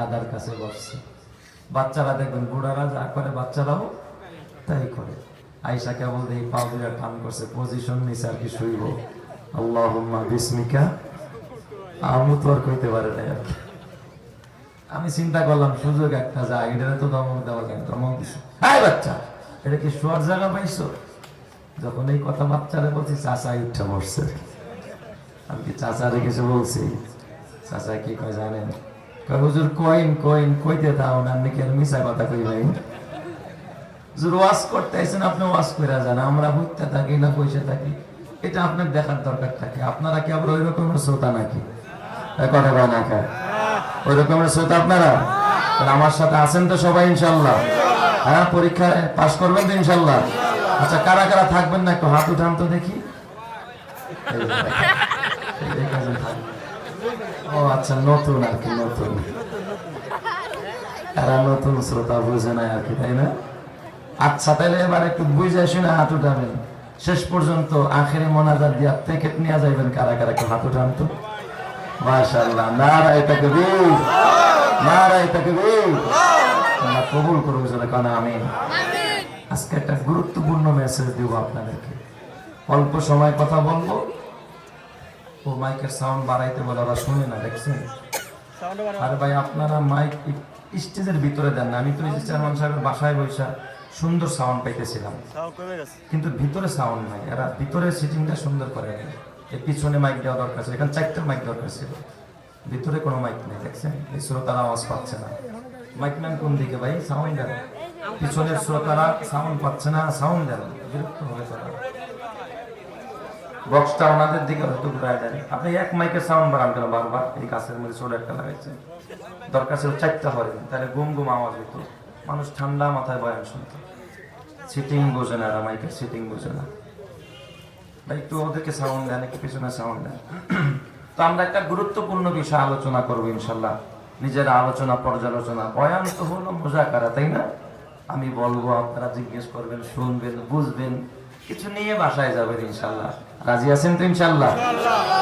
দাদার কাছে বসছে। বাচ্চারা দেখবেন বুড়ারা যা করে বাচ্চারাও তাই করে। আয়েশা কেবল এই পা দুইটা টান করছে, পজিশন নিছে আর কি শুইব। আল্লাহুম্মা বিসমিকা আমু তো আর কইতে পারে না আর কি। আমি চিন্তা করলাম সুযোগ একটা যায়, এটারে তো দমক দেওয়া যায়, দমক দিছে। এই বাচ্চা, এটা কি শোয়ার জায়গা পাইছো? যখন এই কথা বাচ্চারে বলছি, চাচা উঠে বসছে। আমি কি চাচারে কিছু বলছি? চাচা কি কয় জানেন? হুজুর কইন কইন কইতে দাও না, নাকি আর মিছা কথা কই ভাই। হুজুর ওয়াজ করতে আইছেন, আপনি ওয়াজ কইরা যান, আমরা বুঝতে থাকি না পয়সা থাকি, এটা আপনার দেখার দরকার থাকে। আপনারা কি আবার ওই রকমের শ্রোতা নাকি? কথা কয় না খায় ওই রকমের শ্রোতা আপনারা? আমার সাথে আছেন তো সবাই ইনশাল্লাহ? হ্যাঁ, পরীক্ষায় পাশ করবেন তো ইনশাল্লাহ? আচ্ছা, কারা কারা থাকবেন না একটু হাত উঠান তো দেখি। ও আচ্ছা, নতুন আর কি, নতুন এরা নতুন শ্রোতা বুঝে নাই আর কি, তাই না? আচ্ছা, তাহলে এবার একটু বুঝে শুনে হাত উঠাবেন। শেষ পর্যন্ত আখেরি মোনাজাত দিয়া প্যাকেট নিয়ে যাইবেন। কারা কারা একটু হাত উঠান তো। মাশাআল্লাহ, নারায়ে তাকবীর, নারায়ে তাকবীর। আল্লাহ কবুল করুন, জোরে কোন আমিন। আজকে একটা গুরুত্বপূর্ণ মেসেজ দেব আপনাদেরকে। অল্প সময় কথা বলবো। ও মাইকের সাউন্ড বাড়াইতে বলে ওরা শুনে না, দেখছেন? আরে ভাই, আপনারা মাইক স্টেজের ভিতরে দেন না। আমি তো চেয়ারম্যান সাহেবের বাসায় বসে সুন্দর সাউন্ড পাইতেছিলাম, কিন্তু ভিতরে সাউন্ড নাই। এরা ভিতরে সিটিংটা সুন্দর করে নেই। এই পিছনে মাইক দেওয়া দরকার ছিল, এখানে 4টা মাইক দরকার ছিল, ভিতরে কোনো মাইক নেই। দেখছেন, এই শ্রোতারা আওয়াজ পাচ্ছে না। মাইকম্যান কোন দিকে ভাই? সাউন্ড দেন। পিছনের শ্রোতারা সাউন্ড পাচ্ছে না, সাউন্ড দেন। বিরক্ত হয়ে তারা বক্সটা ওনাদের দিকে হয়তো ঘুরায় দেন। আপনি এক মাইকের সাউন্ড বাড়ান কেন বারবার? এই গাছের মধ্যে ছোট একটা লাগাইছে, দরকার ছিল 4টা হরে, তাহলে গুম গুম আওয়াজ হতো, মানুষ ঠান্ডা মাথায় বয়ান শুনতো। সিটিং বোঝে না, মাইকের সিটিং বোঝে না ভাই। একটু ওদেরকে সাউন্ড দেন, একটু পিছনে সাউন্ড দেন। তো আমরা একটা গুরুত্বপূর্ণ বিষয় আলোচনা করবো ইনশাল্লাহ। নিজের আলোচনা, পর্যালোচনা। বয়ান তো হলো মুজাকারা, তাই না? আমি বলবো, আপনারা জিজ্ঞেস করবেন, শুনবেন, বুঝবেন, কিছু নিয়ে বাসায় যাবেন ইনশাল্লাহ। রাজি আছেন তো ইনশাল্লাহ?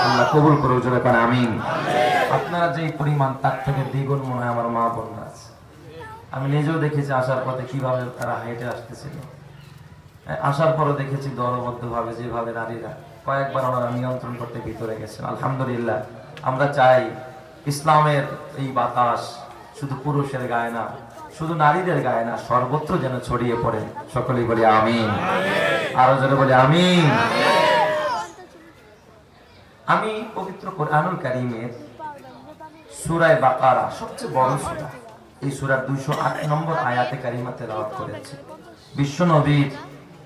আল্লাহ কবুল করুন, জোরে কোন আমিন। আপনারা যেই পরিমাণ, তার থেকে দ্বিগুণ মনে হয় আমার মা বোনরা আছে। আমি নিজেও দেখেছি আসার পথে কিভাবে তারা হেঁটে আসতেছিল। আসার পরও দেখেছি দলবদ্ধভাবে যেভাবে নারীরা কয়েকবার ওনারা নিয়ন্ত্রণ করতে ভিতরে গেছেন। আলহামদুলিল্লাহ। আমরা চাই ইসলামের এই বাতাস শুধু পুরুষের গায়ে না, শুধু নারীদের গায়ে না, সর্বত্র যেন ছড়িয়ে পড়ে। সকলেই বলি আমিন। আরো জোরে বলি আমিন। আমি পবিত্র কোরআনুল কারীমের সূরা বাকারা, সবচেয়ে বড় সূরা, এই সূরার 208 নম্বর আয়াতে কারিমা তেলাওয়াত করেছি। বিশ্ব নবীর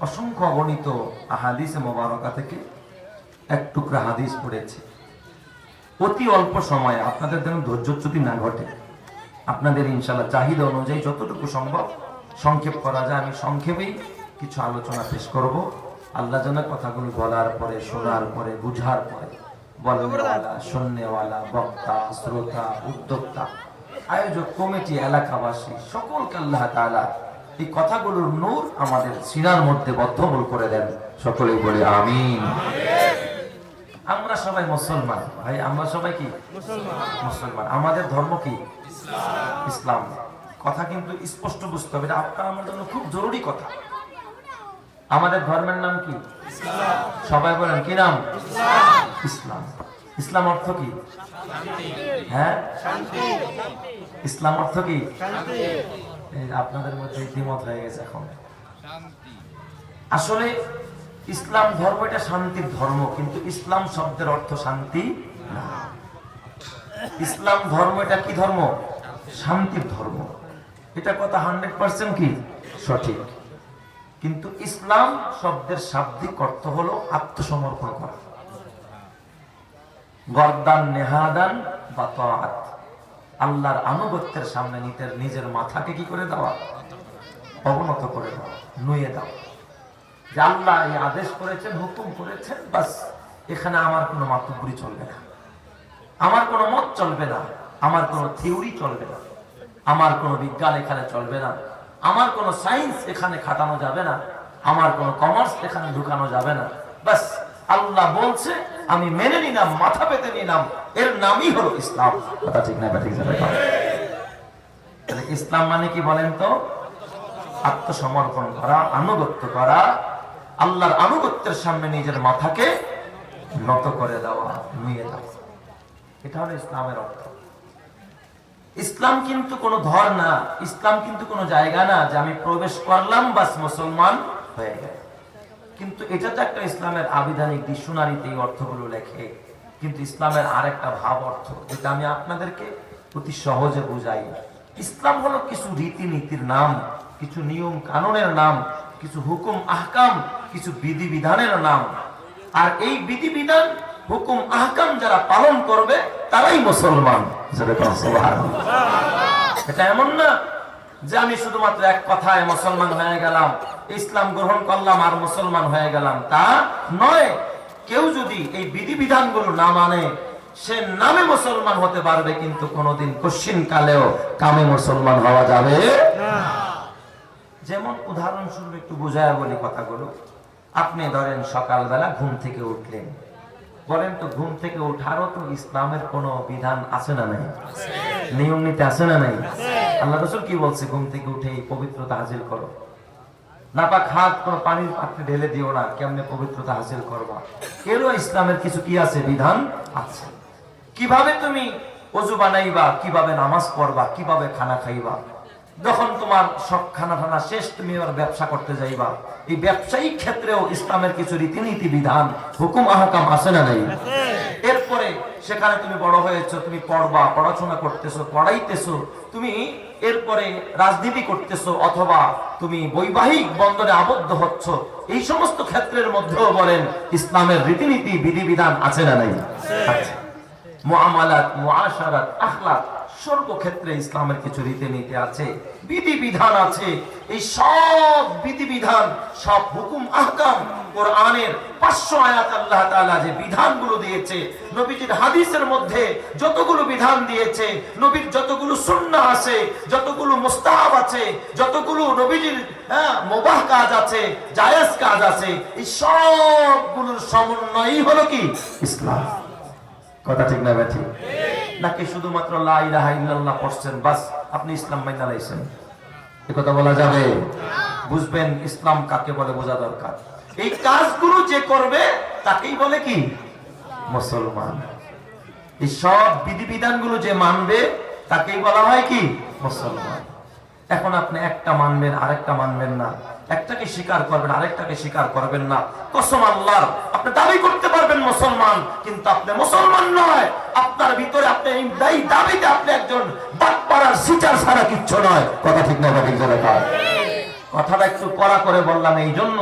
অসংখ্য অগণিত আহাদিসে মোবারকা থেকে এক টুকরা হাদিস পড়েছি। অতি অল্প সময়ে আপনাদের যেন ধৈর্যচ্যুতি না ঘটে, আপনাদের ইনশাআল্লাহ চাহিদা অনুযায়ী যতটুকু সম্ভব সংক্ষেপ করা যায়, আমি সংক্ষেপেই কিছু আলোচনা পেশ করব। আল্লাহ যেন কথাগুলো বলার পরে, শোনার পরে, বুঝার পরে বলনেওয়ালা, শুননেওয়ালা, বক্তা, শ্রোতা, উদ্যোক্তা, আয়োজক কমিটি, এলাকাবাসী সকলকে আল্লাহ তাআলা এই কথাগুলোর নূর আমাদের সিনার মধ্যে বদ্ধমূল করে দেন। সকলেই বলি আমিন। আমরা সবাই মুসলমান ভাই, আমরা সবাই কি মুসলমান। আমাদের ধর্ম কি? ইসলাম। কথা কিন্তু স্পষ্ট বুঝতে হবে, এটা আপনার আমার জন্য খুব জরুরি কথা। আমাদের ধর্মের নাম কি? সবাই বলেন কি নাম? ইসলাম। ইসলাম অর্থ কি? হ্যাঁ, ইসলাম অর্থ কি? আপনাদের মধ্যে দ্বিমত হয়ে গেছে এখন। আসলে ইসলাম ধর্ম এটা শান্তির ধর্ম, কিন্তু ইসলাম শব্দের অর্থ শান্তি না। ইসলাম ধর্ম এটা কি ধর্ম? শান্তির ধর্ম। এটা কথা 100% কি সঠিক। কিন্তু ইসলাম শব্দের শাব্দিক অর্থ হলো আত্মসমর্পণ করা, গর্দান নেহাদান বা তাআত, আল্লাহর আনুগত্যের সামনে নিজের মাথাকে কি করে দেওয়া? অবনত করে দেওয়া, নুয়ে দেওয়া। যে আল্লাহ এই আদেশ করেছেন, হুকুম করেছেন, বাস এখানে আমার কোনো মাতুব্বরি চলবে না, আমার কোনো মত চলবে না, আমার কোনো থিওরি চলবে না, আমার কোনো বিজ্ঞান এখানে চলবে না, আমার কোনো সায়েন্স এখানে খাটানো যাবে না, আমার কোনো কমার্স এখানে ঢুকানো যাবে না। বাস আল্লাহ বলছে, আমি মেনে নিলাম, মাথা পেতে নিলাম, এর নামই হলো ইসলাম। কথা ঠিক না? ঠিক আছে। ইসলাম মানে কি বলেন তো? আত্মসমর্পণ করা, আনুগত্য করা, আল্লাহর আনুগত্যের সামনে নিজের মাথাকে নত করে দেওয়া, নুয়ে দেওয়া, এটা হলো ইসলামের অর্থ। ইসলাম কিন্তু কোনো ঘর না, ইসলাম কিন্তু কোনো জায়গা না যে আমি প্রবেশ করলাম বাস মুসলমান হয়ে গেল। কিন্তু এটা তো একটা ইসলামের আবিধানিক ডিকশনারিতে এই অর্থগুলো লেখে, কিন্তু ইসলামের আরেকটা ভাব অর্থ যেটা আমি আপনাদেরকে অতি সহজে বুঝাই। ইসলাম হলো কিছু রীতিনীতির নাম, কিছু নিয়ম কানুনের নাম, কিছু হুকুম আহকাম, কিছু বিধিবিধানের নাম। আর এই বিধিবিধান হুকুম আহকাম যারা পালন করবে তারাই মুসলমান। এটা এমন না যে আমি শুধুমাত্র এক কথায় মুসলমান হয়ে গেলাম, ইসলাম গ্রহণ করলাম আর মুসলমান হয়ে গেলাম, তা নয়। কেউ যদি এই বিধিবিধানগুলো না মানে সে নামে মুসলমান হতে পারবে, কিন্তু কোনোদিন কশিন কালেও কামে মুসলমান হওয়া যাবে না। যেমন উদাহরণস্বরূপ একটু বুঝায় বলি কথাগুলো। আপনি ধরেন সকালবেলা ঘুম থেকে উঠলেন, বলেন তো ঘুম থেকে ওঠারও তো ইসলামের কোনো বিধান আছে না নাই? নিয়ম নীতি আছে না নাই? আল্লাহ রাসূল কি বলছে? ঘুম থেকে উঠে পবিত্রতা হাসিল করো, নাপাক হাত কোনো পানির পাত্রে ঢেলে দিও না, কেমনে পবিত্রতা হাসিল করবা। এরও ইসলামের কিছু কি আছে? বিধান আছে। কিভাবে তুমি ওযু বানাইবা, কিভাবে নামাজ পড়বা, কিভাবে খানা খাইবা, যখন তোমার সব খানা টানা শেষ তুমি এবার ব্যবসা করতে যাইবা, এই ব্যবসায়িক ক্ষেত্রেও ইসলামের কিছু রীতিনীতি বিধান হুকুম আহকাম আছে না নাই? এরপরে সেখানে তুমি বড় হয়েছো, তুমি পড়বা, পড়াশোনা করতেছো, পড়াইতেছো, তুমি এরপরে রাজনীতি করতেছো, অথবা তুমি বৈবাহিক বন্ধনে আবদ্ধ হচ্ছ, এই সমস্ত ক্ষেত্রের মধ্যেও বলেন ইসলামের রীতিনীতি বিধিবিধান আছে না নাই? আছে। মুআমালাত, মুআশারাত, আখলাক, সর্বক্ষেত্রে ইসলামের কিছু রীতিনীতি আছে, বিধিবিধান আছে। এই সব বিধিবিধান, সব হুকুম আহকাম কোরআনের 500 আয়াত আল্লাহ তাআলা যে বিধানগুলো দিয়েছে, নবীজির হাদিসের মধ্যে যতগুলো বিধান দিয়েছে, নবীর যতগুলো সুন্নাহ আছে, যতগুলো মুস্তাহাব আছে, যতগুলো নবীজির মুবাহ কাজ আছে, জায়েজ কাজ আছে, এই সবগুলোর সমন্বয়ই হলো কি? ইসলাম। কথা ঠিক না ব্যাঠি? নাকি শুধুমাত্র লা ইলাহা ইল্লাল্লাহ পড়ছেন বাস আপনি ইসলাম মাইনা লাইছেন? এই কথা বলা যাবে? বুঝবেন ইসলাম কাকে বলে বোঝা দরকার। এই কাজগুলো যে করবে তাকেই বলে কি? মুসলমান। এই সব বিধিবিধানগুলো যে মানবে তাকেই বলা হয় কি? মুসলমান। এখন আপনি একটা মানবেন আরেকটা মানবেন না, একটাকে স্বীকার করবেন আরেকটাকে স্বীকার করবেন না। কসম আল্লাহর, আপনি দাবি করতে পারবেন মুসলমান, কিন্তু আপনি মুসলমান নয়। আপনার ভিতরে আপনি এই দাবিতে আপনি একজন বাটপাড়ার সিটার ছাড়া কিচ্ছু নয়। কথা ঠিক না? ঠিক জায়গা। কথাটা একটু কড়া করে বললাম এই জন্য,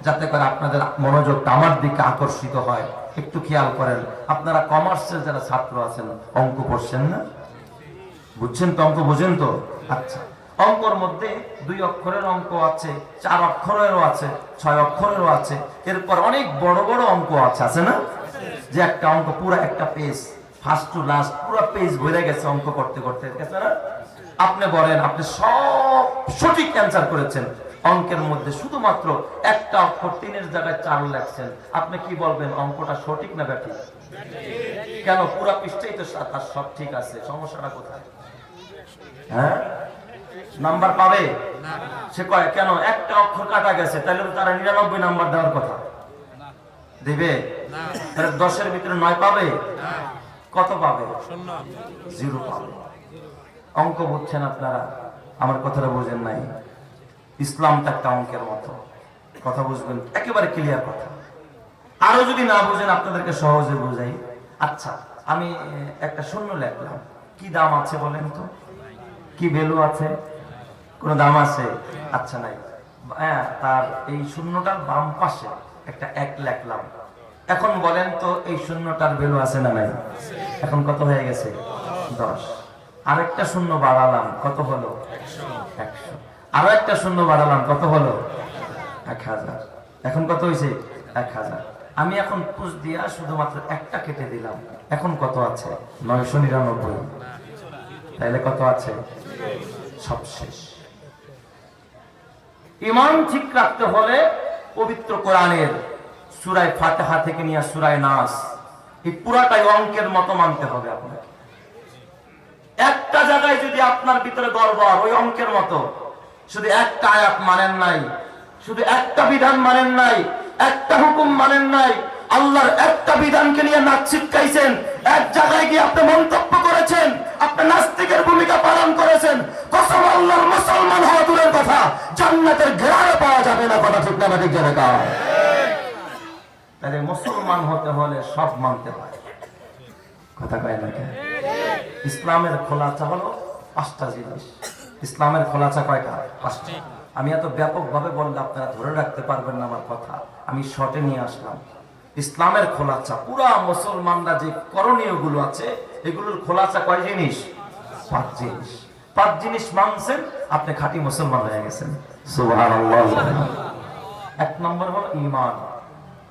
যাতে করে আপনাদের মনোযোগটা আমার দিকে আকর্ষিত হয়। একটু খেয়াল করেন, আপনারা কমার্সের যারা ছাত্র আছেন অঙ্ক পড়ছেন না? বুঝছেন তো? অঙ্ক বুঝেন তো? আচ্ছা, অঙ্কর মধ্যে 2 অক্ষরের অঙ্ক আছে, 4 অক্ষরেরও আছে, 6 অক্ষরেরও আছে, এরপর অনেক বড় বড় অঙ্ক আছে না? যে একটা অঙ্ক পুরো একটা পেজ, ফার্স্ট টু লাস্ট পুরো পেজ ভরে গেছে অঙ্ক করতে করতে, গেছে না? আপনি বলেন আপনি সব সঠিক অ্যান্সার করেছেন, অঙ্কের মধ্যে শুধুমাত্র একটা অক্ষর 3-এর জায়গায় 4 লিখছেন, আপনি কি বলবেন? অঙ্কটা সঠিক না ব্যাঠিক? কেন? পুরো পৃষ্ঠাই তো সব ঠিক আছে, সমস্যাটা কোথায়? হ্যাঁ, নাম্বার পাবে না। সে কয় কেন একটা অক্ষর কাটা গেছে, তাহলে তো তারা 99 নাম্বার দেওয়ার কথা, দিবে না? 10-এর ভিতরে 9 পাবে না, কত পাবে? 0 পাবে। অঙ্ক বুঝছেন আপনারা? আমার কথাটা বুঝেন নাই? ইসলামটা একটা অঙ্কের মতো, কথা বুঝবেন? একেবারে ক্লিয়ার কথা। আরো যদি না বুঝেন আপনাদেরকে সহজে বুঝাই। আচ্ছা, আমি একটা শূন্য লিখলাম, কি দাম আছে বলেন তো? কি ভ্যালু আছে? কোন দাম আছে? আচ্ছা নাই। হ্যাঁ, তার এই শূন্যটার বাম পাশে একটা 1 লিখলাম। এখন বলেন তো এই শূন্যটার ভ্যালু আছে না নাই? এখন কত হয়ে গেছে? 10। আরেকটা শূন্য বাড়ালাম, কত হলো? 100। আরো একটা শূন্য বাড়ালাম, কত হলো? 1000। এখন কত হয়েছে? 1000। আমি এখন পুষ দিয়া শুধুমাত্র একটা কেটে দিলাম, এখন কত আছে? 999। তাইলে কত আছে? সব শেষ। ঈমান ঠিক রাখতে হলে পবিত্র কোরআনের সূরা ফাতিহা থেকে নিয়ে সূরা নাস এই পুরাটাই অঙ্কের মতো মানতে হবে আপনাকে। একটা জায়গায় যদি আপনার ভিতরে গড়বড় ওই অঙ্কের মতো, শুধু একটা আয়াত মানেন নাই, শুধু একটা বিধান মানেন নাই, একটা হুকুম মানেন নাই, আল্লাহর একটা বিধানকে নিয়ে নাচ ছিটকাইছেন, এক জায়গায় গিয়ে আপনি মন্তব্য করেছেন, আপনি নাস্তিকের ভূমিকা পালন করেছেন, কসম আল্লাহর মুসলমান হওয়া দূরের কথা, জান্নাতের ঘেরাও পাওয়া যাবে না। কথা ঠিক না ঠিক জায়গা? তাহলে মুসলমান হতে হলে সব মানতে হয়। কথা কয় না? ইসলামের খোলাচা হলো 5টা জিনিস। ইসলামের খোলাচা কয়টা? 5টা। আমি এত ব্যাপকভাবে বললে আপনারা ধরে রাখতে পারবেন না আমার কথা, আমি শর্টে নিয়ে আসলাম। ইসলামের খোলাচা, পুরা মুসলমানরা যে করণীয় গুলো আছে এগুলোর খোলাচা কয় জিনিস? 5 জিনিস। 5 জিনিস মানছেন, আপনি খাঁটি মুসলমান হয়ে গেছেন। সুবহানাল্লাহ। 1 নম্বর হলো ঈমান।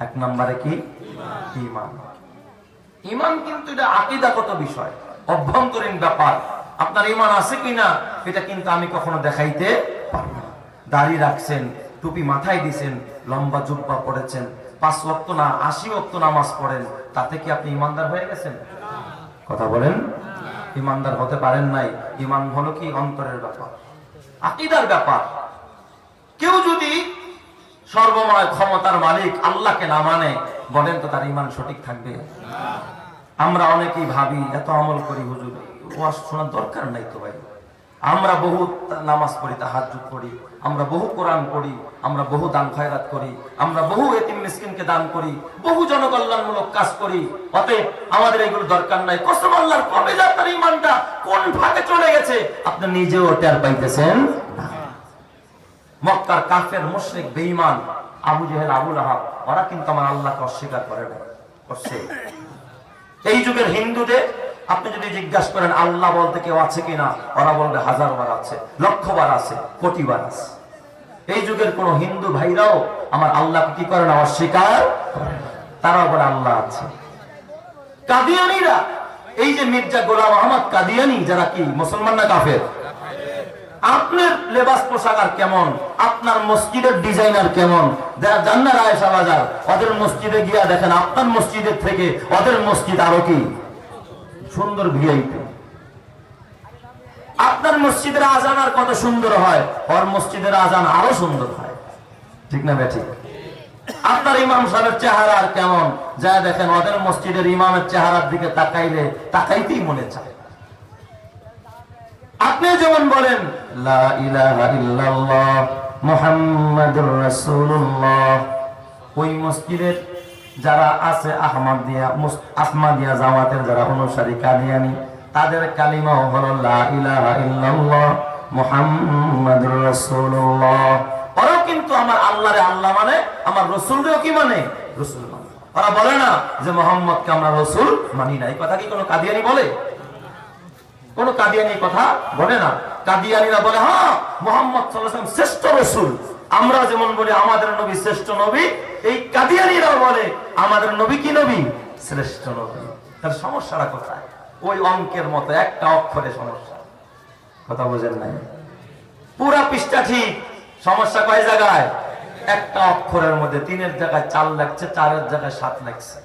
1 নম্বরে কি? ঈমান। ঈমান কিন্তু এটা আকীদাগত বিষয়, অভ্যন্তরীণ ব্যাপার। আপনার ঈমান আছে কিনা এটা কিন্তু আমি কখনো দেখাইতে পারবো না। দাড়ি রাখছেন, টুপি মাথায় দিয়েছেন, লম্বা জুব্বা পড়েছেন, 5 ওয়াক্ত না 80 ওয়াক্ত নামাজ পড়েন, তাতে কি আপনি ঈমানদার হয়ে গেছেন? কথা বলেন। ঈমানদার হতে পারেন নাই। ঈমান হলো কি? অন্তরের ব্যাপার, আকীদার ব্যাপার। কেউ যদি সর্বময় ক্ষমতার মালিক আল্লাহকে না মানে, বলেন তো তার ঈমান সঠিক থাকবে? আমরা অনেকেই ভাবি এত আমল করি, হুজুর ওয়াজ শোনার দরকার নাই তো ভাই। আমরা বহু নামাজ পড়ি, তাহাজ্জুদ পড়ি, আমরা বহু কোরআন পড়ি, আমরা বহু দান খয়রাত করি, আমরা বহু এতিম মিসকিনকে দান করি, বহু জনকল্যাণমূলক কাজ করি, অতএব আমাদের এগুলো দরকার নাই। কসম আল্লাহর, কবে যে আপনার ঈমানটা কোন ভাগে চলে গেছে আপনি নিজেও টের পাইতেছেন না। মক্কার কাফের মুশরিক বেঈমান আবু জেহেল, আবু লাহাব, ওরা কিন্তু আমার আল্লাহকে অস্বীকার করে না, করছে। এই যুগের হিন্দুদের আপনি যদি জিজ্ঞাসা করেন আল্লাহ বলতে কেউ আছে কিনা, ওরা বলবে 1000 বার আছে, 1,00,000 বার আছে, কোটি বার আছে। এই যুগের কোন হিন্দু ভাইরাও আমার আল্লাহকে কি করে না? অস্বীকার করে না। তারাও বলে আল্লাহ আছে। কাদিয়ানীরা, এই যে মির্জা গোলাম আহমদ কাদিয়ানী, যারা কি মুসলমান না কাফের? আপনার লেবাস পোশাক আর কেমন, আপনার মসজিদের ডিজাইনার কেমন, যারা জান্নার আয়েশা বাজার, ওদের মসজিদে গিয়া দেখেন আপনার মসজিদের থেকে ওদের মসজিদ আরো কি সুন্দর, ভিআইপি। আপনার মসজিদের আজান আর কত সুন্দর হয়, ওর মসজিদের আজান আরো সুন্দর হয়। ঠিক না বেঠিক? আপনার ইমাম সাহেবের চেহারা আর কেমন, যা দেখেন ওদের মসজিদের ইমামের চেহারার দিকে তাকাইলে তাকাইতেই মনে চায়। আপনি যেমন বলেন লা ইলাহা ইল্লাল্লাহ মুহাম্মাদুর রাসূলুল্লাহ, ওই মসজিদের যারা আছে আহমদিয়া জামাতের যারা অনুসারী কাদিয়ানী, তাদের কালিমা হলো লা ইলাহা ইল্লাল্লাহ মুহাম্মাদুর রাসূলুল্লাহ। ওরা কিন্তু আমার আল্লাহরে আল্লাহ মানে, আমার রাসূলরেও কি মানে? রাসূল মানে। ওরা বলে না যে মুহাম্মদকে আমরা রাসূল মানি না। এই কথা কি কোনো কাদিয়ানী বলে? কোন কাদিয়ানী কথা বলে না। কাদিয়ানীরা বলে হ্যাঁ মুহাম্মদ সাল্লাল্লাহু আলাইহি ওয়াসাল্লাম শ্রেষ্ঠ রাসূল। আমরা যেমন বলি আমাদের নবী শ্রেষ্ঠ নবী, এই কাদিয়ানীরাও বলে আমাদের নবী কি নবী? শ্রেষ্ঠ নবী। তার সমস্যাটা কোথায়? ওই অঙ্কের মতো একটা অক্ষরে সমস্যা। কথা বুঝেন নাই? পুরা পৃষ্ঠা ঠিক, সমস্যা কয় জায়গায়? একটা অক্ষরের মধ্যে 3-এর জায়গায় 4 লাগছে, 4-এর জায়গায় 7 লাগছে।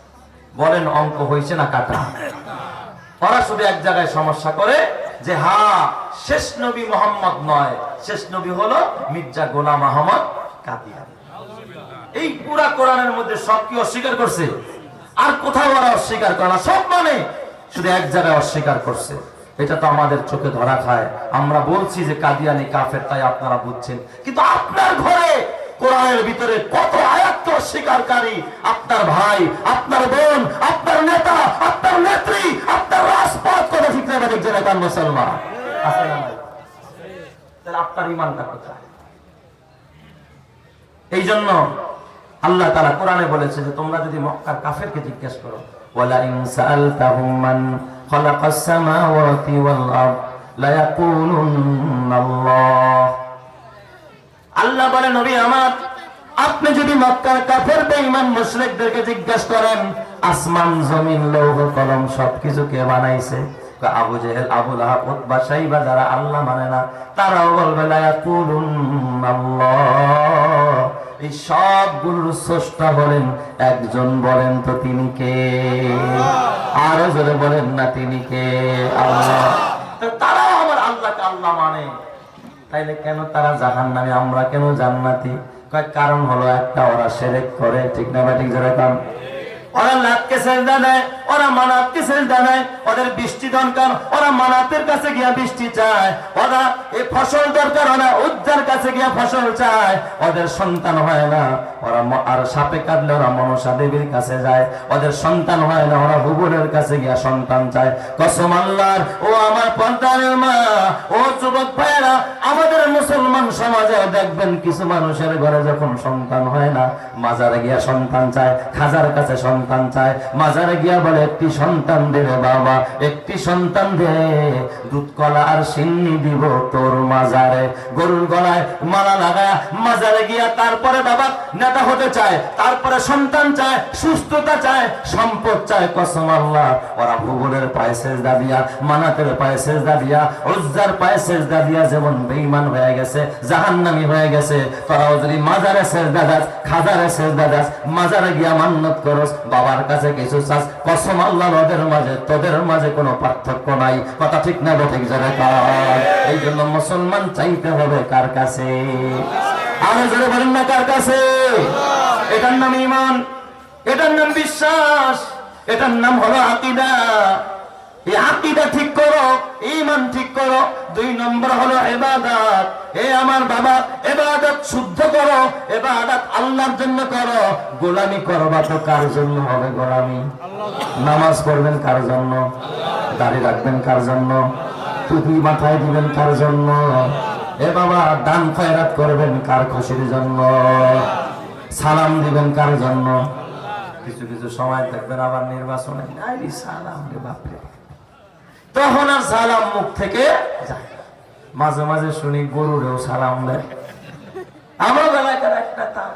বলেন অঙ্ক হয়েছে না কাটা? ওরা শুধু এক জায়গায় সমস্যা করে যে হ্যাঁ শেষ নবী মোহাম্মদ নয়, শেষ নবী হলো মির্জা গোলাম আহমদ কাদিয়ানী। এই পুরা কোরআনের মধ্যে সব কি অস্বীকার করছে? আর কোথাও ওরা অস্বীকার করে না, সব মানে শুধু এক জায়গায় অস্বীকার করছে। এটা তো আমাদের চোখে ধরা খায়। আমরা বলছি যে কাদিয়ানী কাফের, তাই আপনারা বুঝছেন, কিন্তু আপনার ঘরে কোরআনের ভিতরে কত আয়াত অস্বীকারী আপনার ভাই, আপনার বোন, আপনার নেতা, আপনার নেত্রী, আপনার রাজপথ কত ঠিক না ঠিক যেন মুসলমান আছে না নাই? তাহলে আপনার ঈমানটা কোথায়? এই জন্য আল্লাহ তাআলা কোরআনে বলেছে যে তোমরা যদি মক্কার কাফেরকে জিজ্ঞেস করো, ওয়ালা ইন সাআলতাহুম মান খালাকাস সামাওয়াতি ওয়াল আরদ লা ইয়াকুলুনাল্লাহ। আল্লাহ বলে নবী আমার, আপনি যদি মক্কার কাফের বেঈমান মুশরিকদেরকে জিজ্ঞাসা করেন আসমান জমিন লৌহ কলম সবকিছু কে বানাইছে, আবু জেহেল, আবু লাহাব, উতবা, শাইবা যারা আল্লাহ মানে না, তারাও বলবে লা ইয়াকুলুনাল্লাহ। এই সবগুলোর স্রষ্টা বলেন একজন, বলেন তো তিনি কে? আরো জোরে বলেন না তিনি কে? আল্লাহ। তারাও আমার আল্লাহকে আল্লাহ মানে, তাইলে কেন তারা জাহান্নামী, আমরা কেন জান্নাতি? কারণ হলো একটা, ওরা শিরক করে, ঠিক না ঠিক যেরকম ওরা লাতকে সেজদা দেয়, ওরা মানাতকে সেজদা দেয়, ওদের বৃষ্টি দরকার, ওরা মানাতের কাছে গিয়া বৃষ্টি চায়, ওরা এই ফসল দরকার, ওরা উজ্জার কাছে গিয়া ফসল চায়, ওদের সন্তান হয় না, ওরা আর সাপে কাটলে ওরা মনসা দেবীর কাছে যায়, ওদের সন্তান হয় না, ওরা হুবুরের কাছে গিয়া সন্তান চায়। কসম আল্লাহর, ও আমার পর্দারের মা, ও যুবক ভাইয়েরা, আমাদের মুসলমান সমাজে দেখবেন কিছু মানুষের ঘরে যখন সন্তান হয় না, মাজারে গিয়া সন্তান চায়, খাজার কাছে সন্তান চায়, মাজারে গিয়া বলে একটি সন্তান দে রে বাবা, একটি সন্তান দে, দুধ কলা আর সিন্নি দিব তোর মাজারে। গরুর গলায় মালা লাগায় মাজারে গিয়া তারপরে বাবা নেতা হতে চায়, তারপরে সন্তান চায়, সুস্থতা চায়, সম্পদ চায়। কসম আল্লাহ, ওরা ভূগোলের পায়ে সেজদা দিয়া, মানাতের পায়ে সেজদা দিয়া, উজ্জার পায়ে সেজদা দিয়া যেমন বেঈমান হয়ে গেছে, জাহান্নামী হয়ে গেছে, তোরাও যদি মাজারে সেজদা দাস, খাজারে সেজদা দাস, মাজারে গিয়া মান্নত করস, বাবার কাছে কিছু চাস, কসম আল্লাহ ওদের মাঝে তোদের মাঝে কোনো পার্থক্য নাই। কথা ঠিক না ঠিক যাবে? এই জন্য মুসলমান চাইতে হবে কার কাছে? আরো জোরে বলেন না, কার কাছে? এটার নাম ঈমান, এটার নাম বিশ্বাস, এটার নাম হলো আকীদা। এই আকীদা ঠিক করো, ঈমান ঠিক করো। 2 নম্বর হলো ইবাদত। এ আমার বাবা, ইবাদত শুদ্ধ করো, ইবাদত আল্লাহর জন্য করো। গোলামি করবা তো কার জন্য হবে গোলামি? নামাজ পড়বেন কার জন্য? দাড়ি রাখবেন কার জন্য? টুপি মাথায় দিবেন কার জন্য? এ বাবা, দান খয়রাত করবেন কার খুশির জন্য? সালাম দিবেন কার জন্য? কিছু কিছু সময় দেখবেন আবার নির্বাচনে সালাম রে বাপরে, তখন আর সালাম মুখ থেকে যায়। মাঝে মাঝে শুনি গরুরেও সালাম দেয়। আমার এলাকার একটা তার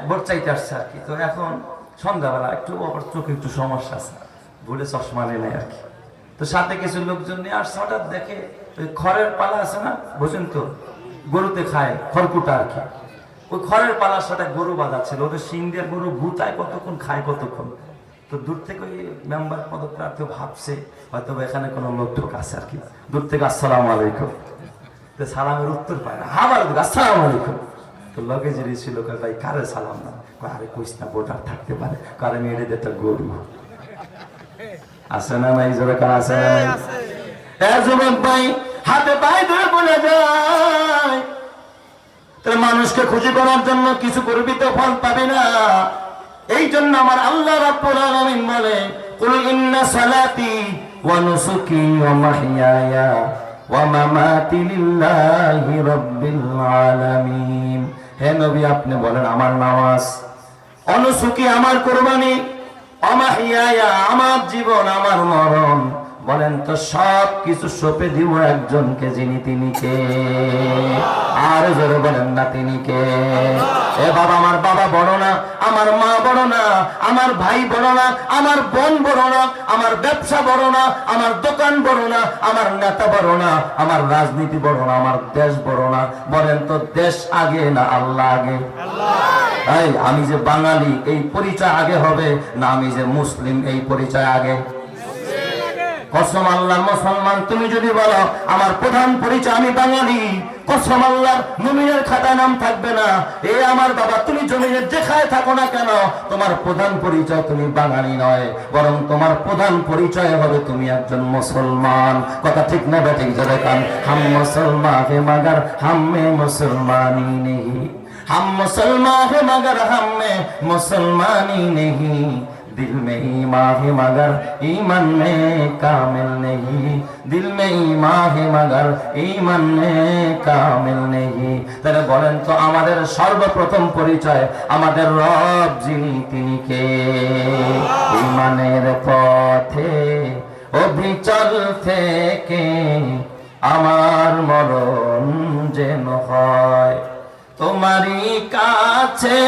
ভোট চাইতে আসছে আর কি, তো এখন সন্ধ্যাবেলা একটু চোখে একটু সমস্যা আছে, ভুলে চশমা নেই আর কি, তো সাথে কিছু লোকজন নিয়ে আসছে। হঠাৎ দেখে ওই খড়ের পালা আছে না, বুঝেন তো, গরুতে খায় খড়কুটা আর কি, ওই খড়ের পালার সাথে গরু বাঁধা ছিল। ওদের সিং দিয়ে গরু ভুতায় কতক্ষণ, খায় কতক্ষণ। তো দূর থেকে ওই মেম্বার পদপ্রার্থী ভাবছে হয়তো এখানে কোনো লোক ঠোক আছে আর কি, দূর থেকে আসসালামু আলাইকুম, তো সালামের উত্তর পায় না, আবার আসসালামু আলাইকুম। তো লগে যে ছিল ভাই কারে সালাম না, আরে কইস না ভোটার থাকতে পারে, কারণ এর একটা গরু আছে না নাই? জোরে কার আছে না নাই? যুবক ভাই, হাতে পায়ে ধরে বলে যায়, মানুষকে খুশি করার জন্য কিছু করবি তো ফল পাবি না। এই জন্য আমার আল্লাহ রাব্বুল আলামিন বলে, কুল ইন্না সালাতি ওয়া নুসুকি ওয়া মাহইয়ায়া ওয়া মামাতি লিল্লাহি রাব্বিল আলামিন। হে নবী, আপনি বলেন আমার নামাজ, অনুসুকি আমার কুরবানি, ওয়া মাহইয়ায়া আমার জীবন, আমার মরণ, বলেন তো সব কিছু সঁপে দিব একজনকে, যিনি তিনি কে? আর জোরে বলেন না, তিনি কে? এ বাবা, আমার বাবা বড় না, আমার মা বড় না, আমার ভাই বড় না, আমার বোন বড় না, আমার ব্যবসা বড় না, আমার দোকান বড় না, আমার নেতা বড় না, আমার রাজনীতি বড় না, আমার দেশ বড় না। বলেন তো দেশ আগে না আল্লাহ আগে? এই আমি যে বাঙালি এই পরিচয় আগে হবে না আমি যে মুসলিম এই পরিচয় আগে? কসম আল্লাহ, মুসলমান তুমি যদি বলো আমার প্রধান পরিচয় আমি বাঙালি, কসম আল্লাহর মুমিনের খাতায় নাম থাকবে না। এ আমার বাবা, তুমি জমিনের যেখানে থাকো না কেন, তোমার প্রধান পরিচয় তুমি বাঙালি নয়, বরং তোমার প্রধান পরিচয় হবে তুমি একজন মুসলমান। কথা ঠিক না বেঠিক? যারা কান হাম মুসলমান হে মাগার হামে মুসলমানি নেহি, হাম মুসলমান হে মাগার হামে মুসলমানি নেহি, दिल में ईमान है मगर ईमान में कामिल नहीं, दिल में ईमान है मगर ईमान में कामिल नहीं। তাহলে বলেন তো আমাদের সর্বপ্রথম পরিচয় আমাদের রব যিনি, তিনি কে? ঈমানের পথে অবিচল থেকে আমার মরণ যেন হয়, তোমারই কাছে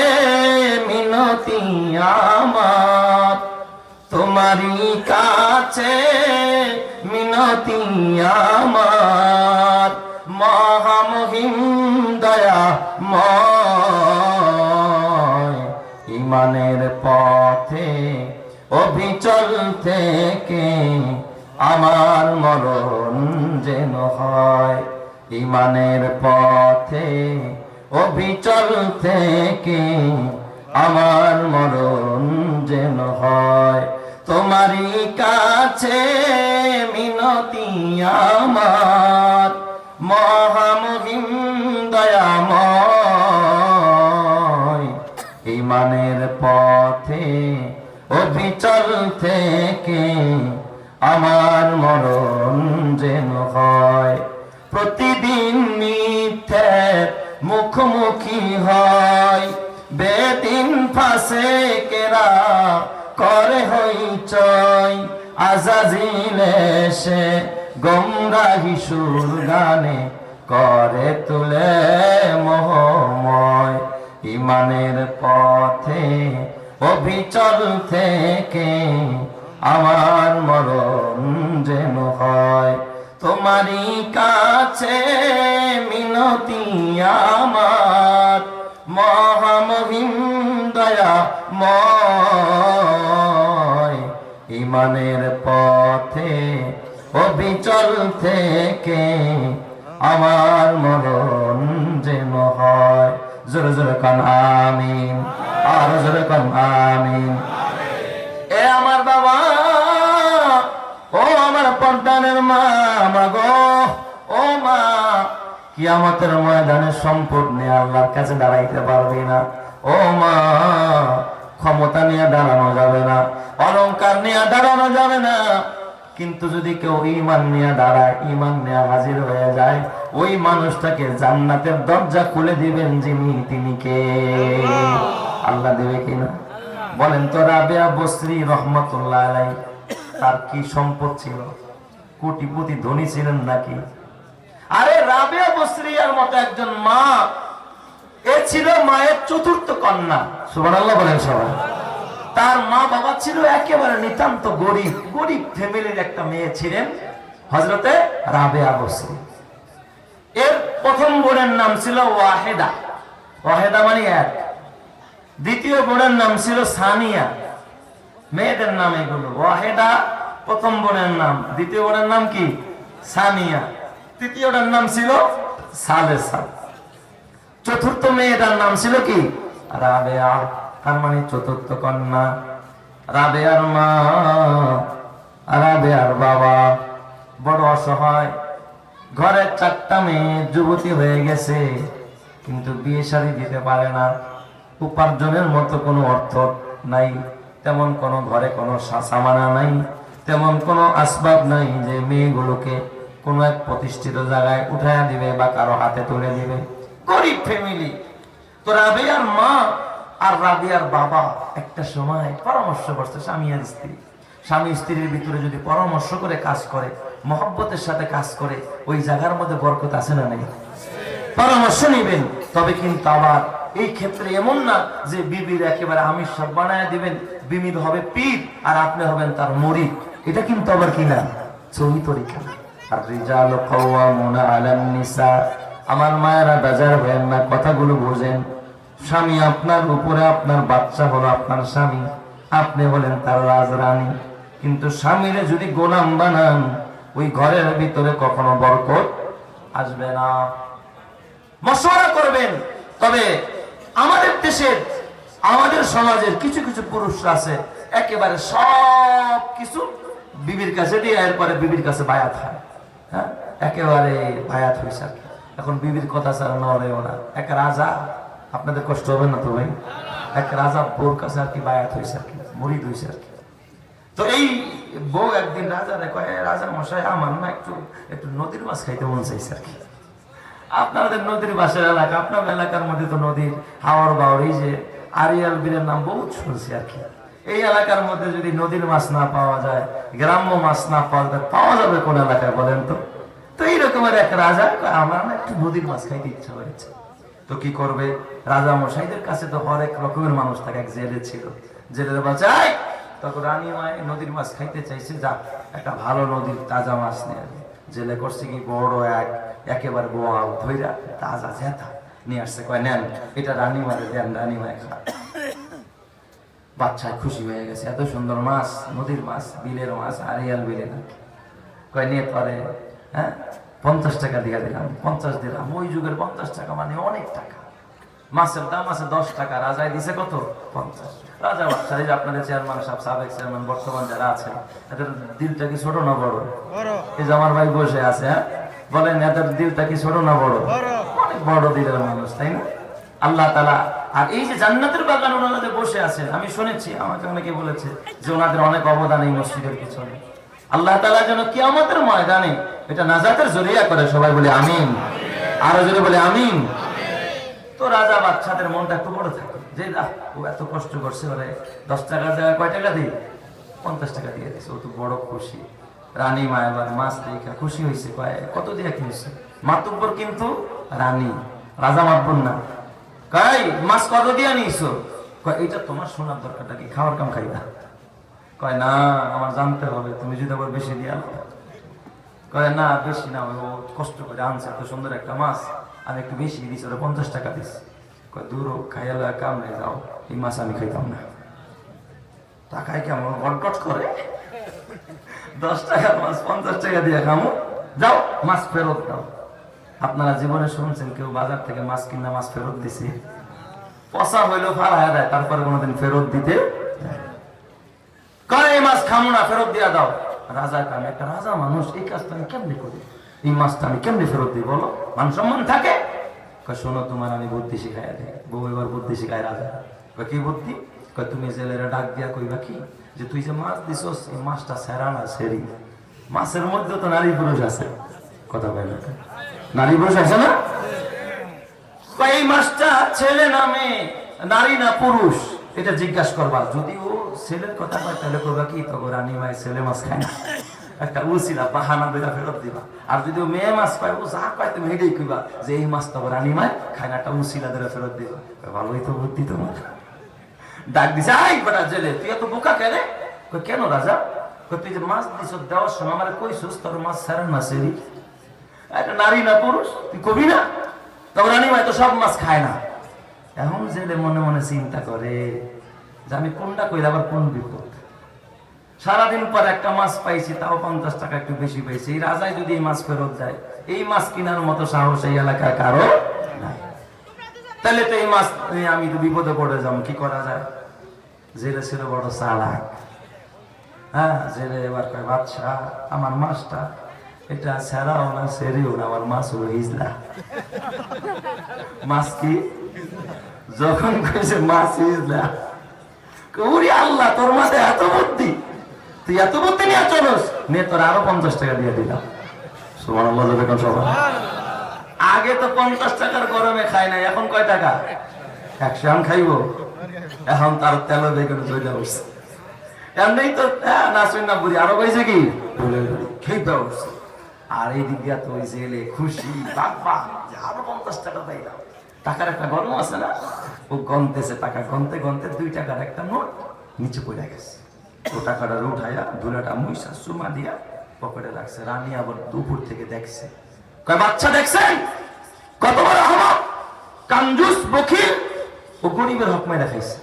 মিনতি আমার, তোমারই কাছে মিনতি আমার, মহামহিম দয়াময়। ঈমানের পথে অবিচল থেকে আমার মরণ যেন হয় ইমানের পথে অবিচল থেকে, আমার মরণ যেন হয়। তোমারই কাছে মিনতি আমার মহামহিম দয়াময়, ইমানের পথে অবিচল থেকে আমার মরণ যেন হয়। প্রতিদিন মিথ্যের মুখোমুখি হয়, বেদিন ফাসেকেরা করে হইচই, আজাজিল এসে গোমরাহি সুর গানে করে তুলে মোহময়, ইমানের পথে অবিচল থেকে আমার মরণ যেন হয়। তোমারই কাছে মিনতি আমার মহামহিম দয়াময়, ইমানের পথে অবিচল থেকে আমার মরণ যেন হয়। জোরে জোরে কান আমিন, আর জোরে কান আমিন। এ আমার বাবা, ও আমার পর্দানের মা, মাগো ও মা, কিয়ামতের ময়দানে সম্পদ নিয়ে আল্লাহর কাছে দাঁড়াইতে পারবি না। ও মা, ক্ষমতা নিয়ে দাঁড়ানো যাবে না, অলংকার নিয়ে দাঁড়ানো যাবে না, কিন্তু যদি কেউ ঈমান নিয়ে দাঁড়ায়, ঈমান নিয়ে হাজির হয়ে যায়, ওই মানুষটাকে জান্নাতের দরজা খুলে দিবেন যিনি, তিনি কে? আল্লাহ দেবে কিনা বলেন তো? রাবেয়া বসরি রহমাতুল্লাহ আলাইহি, তার কি সম্পদ ছিল? কোটিপতি ধনী ছিলেন নাকি? আরে রাবেয়া বসরিয়ার মতো একজন মা, এ ছিল মায়ের চতুর্থ কন্যা। সুবহানাল্লাহ বলেন সবাই। তার মা বাবা ছিল একেবারে নিতান্ত গরিব, গরিব ফ্যামিলির একটা মেয়ে ছিলেন হযরতে রাবেয়া বসরি। এর প্রথম বোনের নাম ছিল ওয়াহেদা, ওয়াহেদা মানে এক। দ্বিতীয় বোনের নাম ছিল সানিয়া। মেয়েদের নাম এগুলো, ওয়াহেদা প্রথম বোনের নাম, দ্বিতীয় বোনের নাম কি? সানিয়া, তৃতীয়টার নাম ছিল সালেসা, চতুর্থ মেয়েটার নাম ছিল কি? রাবেয়া, তার মানে চতুর্থ কন্যা। রাবেয়ার মা, রাবেয়ার বাবা বড় অসহায়, ঘরে 4টা মেয়ে যুবতী হয়ে গেছে, কিন্তু বিয়ে শাদী দিতে পারে না। উপার্জনের মতো কোনো অর্থ নাই, তেমন কোনো ঘরে কোনো সামানা নাই, তেমন কোনো আসবাব নাই যে মেয়েগুলোকে কোনো এক প্রতিষ্ঠিত জায়গায় উঠায়া দিবে বা কারো হাতে তুলে দিবে। গরিব ফ্যামিলি। তো রাবেয়ার মা আর রাবেয়ার বাবা একটা সময় পরামর্শ করছে, স্বামী আর স্ত্রী। স্বামী স্ত্রীর ভিতরে যদি পরামর্শ করে কাজ করে, মহব্বতের সাথে কাজ করে, ওই জায়গার মধ্যে বরকত আছে না নাই? পরামর্শ নিবেন। তবে কিন্তু আবার এই ক্ষেত্রে এমন না যে বিবির একেবারে আমিষ সব বানায় দিবেন, বিবির হবে পীর আর আপনি হবেন তার মুরিদ। এটা কিন্তু আবার কিনা সহি তরিকা। আর রিজালু কাওয়ামুনা আলান নিসা, আমার মায়েরা বাজার হবেন না, কথাগুলো বোঝেন। স্বামী আপনার উপরে, আপনার বাচ্চা হলো আপনার স্বামী, আপনি বলেন তার রাজরানী, কিন্তু স্বামীরে যদি গোলাম বানান, ওই ঘরের ভিতরে কখনো বরকত আসবে না। মশওয়ারা করবেন। তবে আমাদের দেশের, আমাদের সমাজের কিছু কিছু পুরুষরা আছে, একেবারে সব কিছু বিবির কাছে দিয়ে এরপরে বিবির কাছে বায়াত হয়। হ্যাঁ, একেবারে বায়াত হয়েছে আর কি। এখন বিবির কথা ছাড়া নড়েও না। এক রাজা, আপনাদের কষ্ট হবে না তো ভাই, এক রাজা বউর কাছে আর কি বায়াত হয়েছে আর কি, মুরিদ হয়েছে আর কি। তো এই বউ একদিন রাজারে কয়, রাজা মশাই আমার না একটু একটু নদীর মাছ খাইতে মন চাইছে আর কি। আপনাদের নদীর পাশের এলাকা, আপনার এলাকার মধ্যে তো নদীর হাওড় বাওড়, এই যে আরিয়াল বীরের নাম বহুত শুনছি আর কি। এই এলাকার মধ্যে যদি নদীর মাছ না পাওয়া যায়, গ্রাম্য মাছ না পাওয়া যায়, পাওয়া যাবে কোন এলাকায় বলেন তো? তো এইরকমের এক রাজা, আমার না একটু নদীর মাছ খাইতে ইচ্ছা হয়েছে। তো কি করবে, রাজা মশাইদের কাছে তো হরেক রকমের মানুষ থাকে। এক জেলে ছিল, জেলের বাচ্চাই তখন রানী মায় নদীর মাছ খাইতে চাইছে, যা একটা ভালো নদীর তাজা মাছ নিয়ে আসবে। জেলে করছে কি, বড় একেবারে বোয়া ধৈরা তাজা জেতা নিয়ে আসছে, কয় নেন এটা রানী মারে দেন, রানী মায় খা। বাচ্চায় খুশি হয়ে গেছে, এত সুন্দর মাছ, নদীর মাছ, বিলের মাছ, আরিয়াল বিলে না। কয় নিয়ে পরে, হ্যাঁ 50 টাকা দিয়ে দিলাম, 50 দিলাম। ওই যুগের 50 টাকা মানে অনেক টাকা। মাছের দাম আছে 10 টাকা, রাজায় দিছে কত? 50। রাজা বাদশাহ, এই যে আপনাদের চেয়ারম্যান সাহেব, সাবেক চেয়ারম্যান, বর্তমান যারা আছেন, এদের দিলটা কি ছোট না বড়? এই যে আমার ভাই বসে আছে, হ্যাঁ বলেন এদের দিলটা কি ছোট না বড়? অনেক বড় দিলের মানুষ, তাই না? আল্লাহ তাআলা, আর এই যে জান্নাতের বাগান ওনারা যে বসে আছেন, আমি শুনেছি, আমাকে অনেকে বলেছে যে ওনাদের অনেক অবদান এই মসজিদের পিছনে। আল্লাহ তাআলা যেন কিয়ামতের ময়দানে এটা নাজাতের জরিয়া করে, সবাই বলে আমিন, আরো জোরে বলে আমিন। তো রাজা বাদশাদের মনটা একটু বড় থাকে যে ও এত কষ্ট করছে, ওরে 10 টাকার জায়গায় কয় টাকা দিই? 50 টাকা দিয়ে দিছে। ও তো বড় খুশি। রানী মা এবার মাছ দেখে খুশি হয়েছে, কয় কত দিয়ে কিনছে? মাতুব্বর কিন্তু রানী, রাজা মাতবর না। কয় মাছ কত দিয়ে নিয়েছো? কয় এটা তোমার শোনার দরকারটা কি, খাওয়ার কাম খাইবা? কয় না, আমার জানতে হবে, তুমি যদি আবার বেশি দিয়া। কয় না বেশি না, ও কষ্ট করে আনছে এত সুন্দর একটা মাছ, আমি একটু বেশি দিছি, ওরা 50 টাকা দিছি। কয় দূর খাইয়ালো কাম নেই, যাও, এই মাছ আমি খাইতাম না। টাকায় কেমন গটগট করে, 10 টাকার মাছ 50 টাকা দিয়ে খামো, যাও মাছ ফেরত দাও। আপনারা জীবনে শুনছেন কেউ বাজার থেকে মাছ কিনা মাছ ফেরত দিছে? পচা হইলেও ফালাইয়া দেয়, তারপরে কোনোদিন ফেরত দিতে করে। এই মাছ খামো না, ফেরত দিয়া দাও। রাজা কাম, একটা রাজা মানুষ, এই কাজটা আমি কেমনি করি, এই মাছটা আমি কেমনি ফেরত দিই বলো, মান সম্মান থাকে? শোনো, তোমার আমি বুদ্ধি শিখাইয়া দিই। বউ এবার বুদ্ধি শিখায় রাজা। কি বুদ্ধি? তুমি জেলেরা ডাক দিয়া কইবা কি, যে তুই যে মাছ দিছস, এই মাছটা সেরা না সেরি? মাছের মধ্যে তো নারী পুরুষ আছে, কথা বলে না, নারী পুরুষ আছে না? এই মাছটা ছেলে না মেয়ে, নারী না পুরুষ, এটা জিজ্ঞাসা করবা। যদি ও ছেলের কথা কয় তাহলে করবা কি, তবে রানী মায়ের ছেলে মাছ খায় না, একটা উচিলা বাহানা বেলা ফেরত দিবা। আর যদি ও মেয়ে মাছ পায়, ও যা পায় তুমি হেঁটেই কইবা যে এই মাছ তবে রানী মায় খায় না, একটা উচিলা ধরে ফেরত দিবা। ভালোই তো বুদ্ধি তোমার। ডাক দিছে, আই বেটা জেলে, তুই এত বোকা কেন? কেন রাজা? তুই যে মাছ দিছ দেওয়ার সময় আমার কইছিস তোর মাছ সেরা না সেরি? একটা নারী না পুরুষ, তুই কবি না? তবে রানী মায় তো সব মাছ খায় না। এখন জেলে মনে মনে চিন্তা করে যে আমি কোনটা কইলে আবার কোন বিপদ। সারাদিন পর একটা মাছ পাইছি, তাও 50 টাকা একটু বেশি পাইছি। এই রাজায় যদি এই মাছ ফেরত দেয়, এই মাছ কেনার মতো সাহস এই এলাকায় কারো নাই। তাহলে তো এই মাছ আমি তো বিপদে পড়ে যাব, কি করা যায়? জেলে ছিল বড় চালাক। হ্যাঁ, জেলে এবার কয়, বাদশা আমার মাছটা এটা সেরাও না সেরিও না, আমার মাছ হলো হিজলা। মাছ কি? যখন কইছে মাছ হিজলা, ওরে আল্লাহ, তোর মাথায় এত বুদ্ধি, তুই এত বুদ্ধি নিয়ে চলস, নে তোর আরো 50 টাকা দিয়ে দিলাম। সুবহানাল্লাহ, দেখুন সবাই। আগে তো 50 টাকার গরমে খায় না, এখন কয় টাকা? 100 আম খাইবো। এখন তার তেল বেগুন চলে উঠছে, এমনি তো নাচুন না বুড়ি, আরো কইছে কি খেয়ে উঠছে। আর এই দিক দিয়া তো ওই জেলে খুশি, বাবা আরো 50 টাকা পাইলাম। টাকার একটা গরম আছে না, ও গনতেছে, টাকা গনতে গনতে 2 টাকার একটা নোট নিচে পড়ে গেছে। ও টাকাটা উঠাইয়া ধুলাটা মুইসা চুমা দিয়া পকেটে রাখছে। রানী আবার দুপুর থেকে দেখছে, কয় বাচ্চা দেখছেন কত বড় আহমক, কাঞ্জুস, বখিল, ও গরিবের হক মাইরা খাইছে।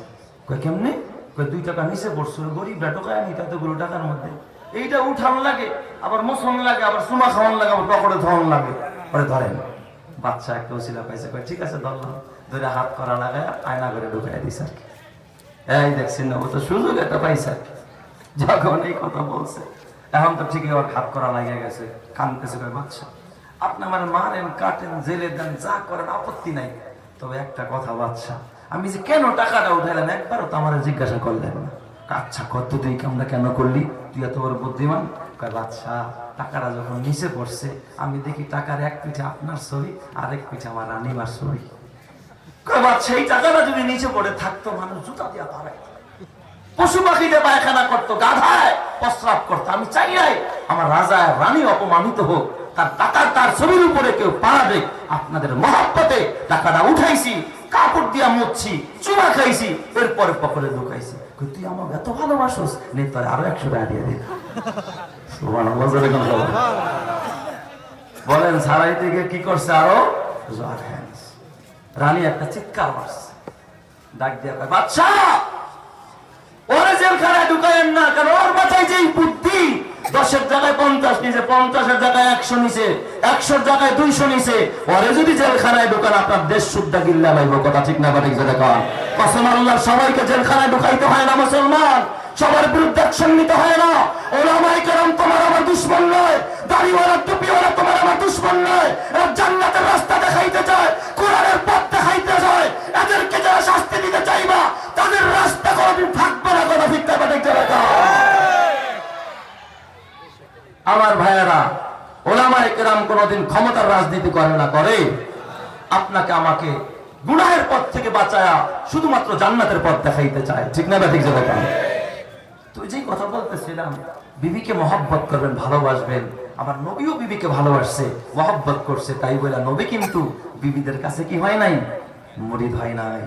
কয় কেমনে? কয় 2 টাকা নিচে পড়ছিল, গরিবরা টোকায় নিতে এতগুলো টাকার মধ্যে। এইটা উঠান লাগে, আবার মোছন লাগে, আবার চুমা খাওয়ান লাগে, আবার পকেটে ধরন লাগে। পরে ধরেন, বাচ্চা একটা ওসিলা পাইছে, কয় ঠিক আছে ধরলাম, ধরে হাত করা লাগায় আয়না করে ঢুকাই দিছে আর কি। এই দেখছেন না, ও তো সুযোগ একটা পাইছে আর কি। যখন এই কথা বলছে, এখন তো ঠিকই আবার হাত করা লাগিয়ে গেছে, কানতেছে। কয় বাচ্চা আপনি আমার মারেন, কাটেন, জেলে দেন, যা করেন আপত্তি নাই, তবে একটা কথা বাচ্চা, আমি যে কেন টাকাটা উঠাইলাম একবারও তো আমার জিজ্ঞাসা করলেন না। আচ্ছা কত তুই কামটা কেন করলি, তুই এত বড় বুদ্ধিমান? কয় বাচ্চা টাকাটা যখন নিচে পড়ছে, আমি দেখি টাকার এক পিঠে আপনার ছবি, আর এক পিঠে আমার রানীমার ছবি। কয় বাচ্চা এই টাকাটা যদি নিচে পড়ে থাকতো, মানুষ জুতা দিয়া পারাই, পশু পাখিতে পায়খানা করতো, গাধায় প্রস্রাব করতো। আমি চাই নাই আমার রাজা রানী অপমানিত হোক, তার টাকার তার ছবির উপরে কেউ পাড়া দেখ। আপনাদের মহাব্বতে টাকাটা উঠাইছি, কাপড় দিয়া মুছছি, চুমা খাইছি, এরপরে পকেটে ঢুকাইছি। তুই আমার এত ভালোবাসোস, নে তোর আরো 100 টাকা দিয়ে দে। বলেন সারাই থেকে কি করছে আরো? রানী একটা চিৎকার মারছে, ডাক দিয়া কয় বাদশা ওরে জেলখানায় ঢুকায়েন না, কারণ ওর মাথায় যেই বুদ্ধি, 10-এর জায়গায় 50 নিছে, 50-এর জায়গায় 100 নিছে, 100-এর জায়গায় 200 নিছে, ওরে যদি জেলখানায় ঢুকান আপনার দেশ সুদ্ধা গিল্লা লাইব। কথা ঠিক না ঠিক যেটা কন? কসম আল্লাহর, সবাইকে জেলখানায় ঢুকাইতে হয় না মুসলমান, সবার বিরুদ্ধে অ্যাকশন নিতে হয় না। ওলামায়ে কেরাম তোমার আমার দুশমন নয়, দাড়িওয়ালা টুপিওয়ালা তোমার আমার দুশমন নয়। এরা জান্নাতের রাস্তা দেখাইতে চায়, কোরআনের পথ দেখাইতে চায়। এদেরকে যারা শাস্তি দিতে চাইবা তাদের রাস্তা কোনদিন থাকবে না। কথা ঠিক না ঠিক যেটা কন? আমার ভাইয়েরা, ওলামায়ে কেরাম কোনদিন ক্ষমতার রাজনীতি করে না, করে আপনাকে আমাকে গুনাহের পথ থেকে বাঁচায়া শুধুমাত্র জান্নাতের পথ দেখাইতে চায়। ঠিক না ঠিক যেটা কন? তুই যে কথা বলতেছিলাম, বিবিকে মহব্বত করবেন, ভালোবাসবেন। আমার নবীও বিবিকে ভালোবাসছে, মহব্বত করছে, তাই বলে নবী কিন্তু বিবিদের কাছে কি হয় নাই? মুরিদ হয় নাই।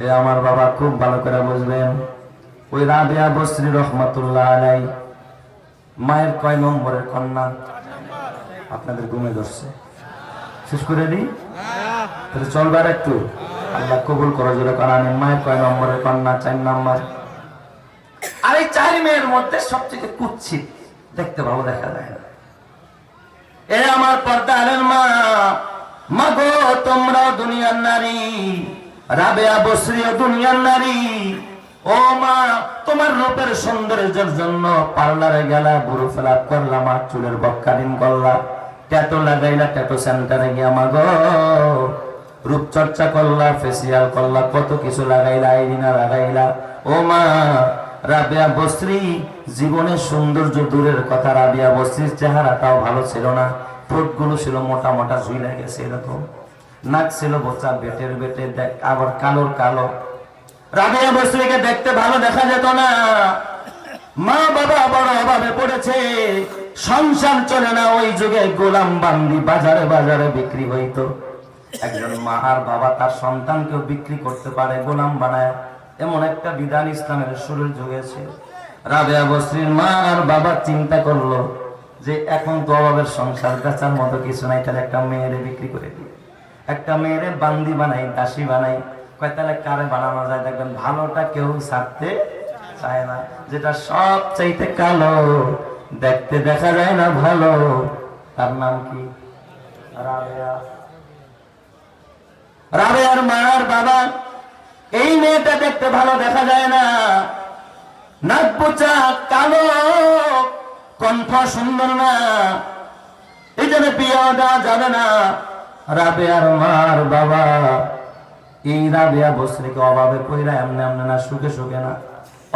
এ আমার বাবা খুব ভালো করে বুঝবেন। ওই রাবিয়া বসরি রহমাতুল্লাহ আলাই মায়ের কয় নম্বরের কন্যা? আপনাদের ঘুমে ধরছে, শেষ করে দিই তাহলে চলবার একটু। আল্লাহ কবুল করো জোরে করানি। মায়ের কয় নম্বরের কন্যা? 4 নম্বর। আর এই 4 মেয়ের মধ্যে সবচেয়ে কুৎসিত, দেখতে ভালো দেখা যায় না। এ আমার পর্দারের মা, মাগো তোমরা দুনিয়ার নারী, রাবেয়া বসরিও দুনিয়ার নারী। ও মা, তোমার রূপের সৌন্দর্যের জন্য পার্লারে গেলা, বুড়ো ফেলা করলাম, আর চুলের বক্কারিন করলা, ট্যাটু লাগাইলা, ট্যাটু সেন্টারে গিয়া মাগো রূপচর্চা করলা, ফেসিয়াল করলা, কত কিছু লাগাইলা, আইরিনা লাগাইলা। ও মা, রাবিয়া বসরি জীবনের সৌন্দর্য দূরের কথা, রাবিয়া বসরির চেহারাটাও ভালো ছিল না। ঠোঁটগুলো ছিল মোটা মোটা, ঝুলে গেছে এরকম, নাক ছিল বোচা, বেটের বেটে, আবার কালোর কালো। রাবিয়া বসরিকে দেখতে ভালো দেখা যেত না। মা বাবা বড় অভাবে পড়েছে, সংসার চলে না। ওই যুগে গোলাম বান্দি বাজারে বাজারে বিক্রি হইতো। একজন মা আর বাবা তার সন্তানকেও বিক্রি করতে পারে গোলাম বানায়, এমন একটা বিধান ইসলামের শুরুর যুগে ছিল। রাবেয়া বসরির মা আর বাবা চিন্তা করলো যে এখন তো অভাবের সংসার, বেচার মতো কিছু নাই, তাহলে একটা মেয়েরে বিক্রি করে দিই, একটা মেয়েরে বান্দি বানাই, দাসী বানাই। কয় তাহলে কারে বানানো যায়? দেখবেন ভালোটা কেউ ছাড়তে চায় না, যেটা সব চাইতে কালো, দেখতে দেখা যায় না ভালো, তার নাম কি? রাবেয়া। রাবেয়ার মা আর বাবা, এই মেয়েটা দেখতে ভালো দেখা যায় না, নাক বোচা, কালো, কণ্ঠ সুন্দর না, এই জন্য বিয়ে দেওয়া যাবে না। রাবেয়ার মা আর বাবা এই রাবেয়া বসরিকে অভাবে পইরা, এমনি এমনি না, সুখে সুখে না,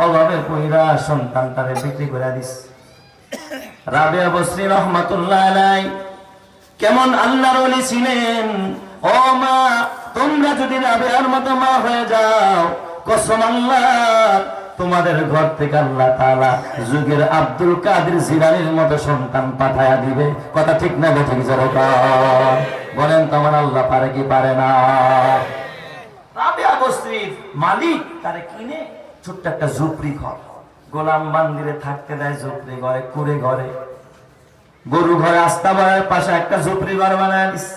অভাবে পইরা সন্তানটারে বিক্রি করে দিস। রাবেয়া বসরি রহমাতুল্লাহ আলাই কেমন আল্লাহর ওলি ছিলেন। ও মা, তোমরা যদি রাবেয়ার মতো মা হয়ে যাও, কসম আল্লাহ, তোমাদের ঘর থেকে আল্লাহ তাআলা যুগের আব্দুল কাদের জিলানীর মতো সন্তান পাঠায়া দিবে। কথা ঠিক না ঠিক জোরে বলেন, তোমার আল্লাহ পারে কি পারে না? রাবেয়া বসরির মালিক তারে কিনে ছোট্ট একটা ঝুপড়ি ঘর, গোলাম বান্দিরে থাকতে দেয় ঝুপড়ি ঘরে, কুড়ে ঘরে, গরু ঘরে, আস্তাবাড়ের পাশে একটা ঝুপড়ি ঘর বানায় দিস।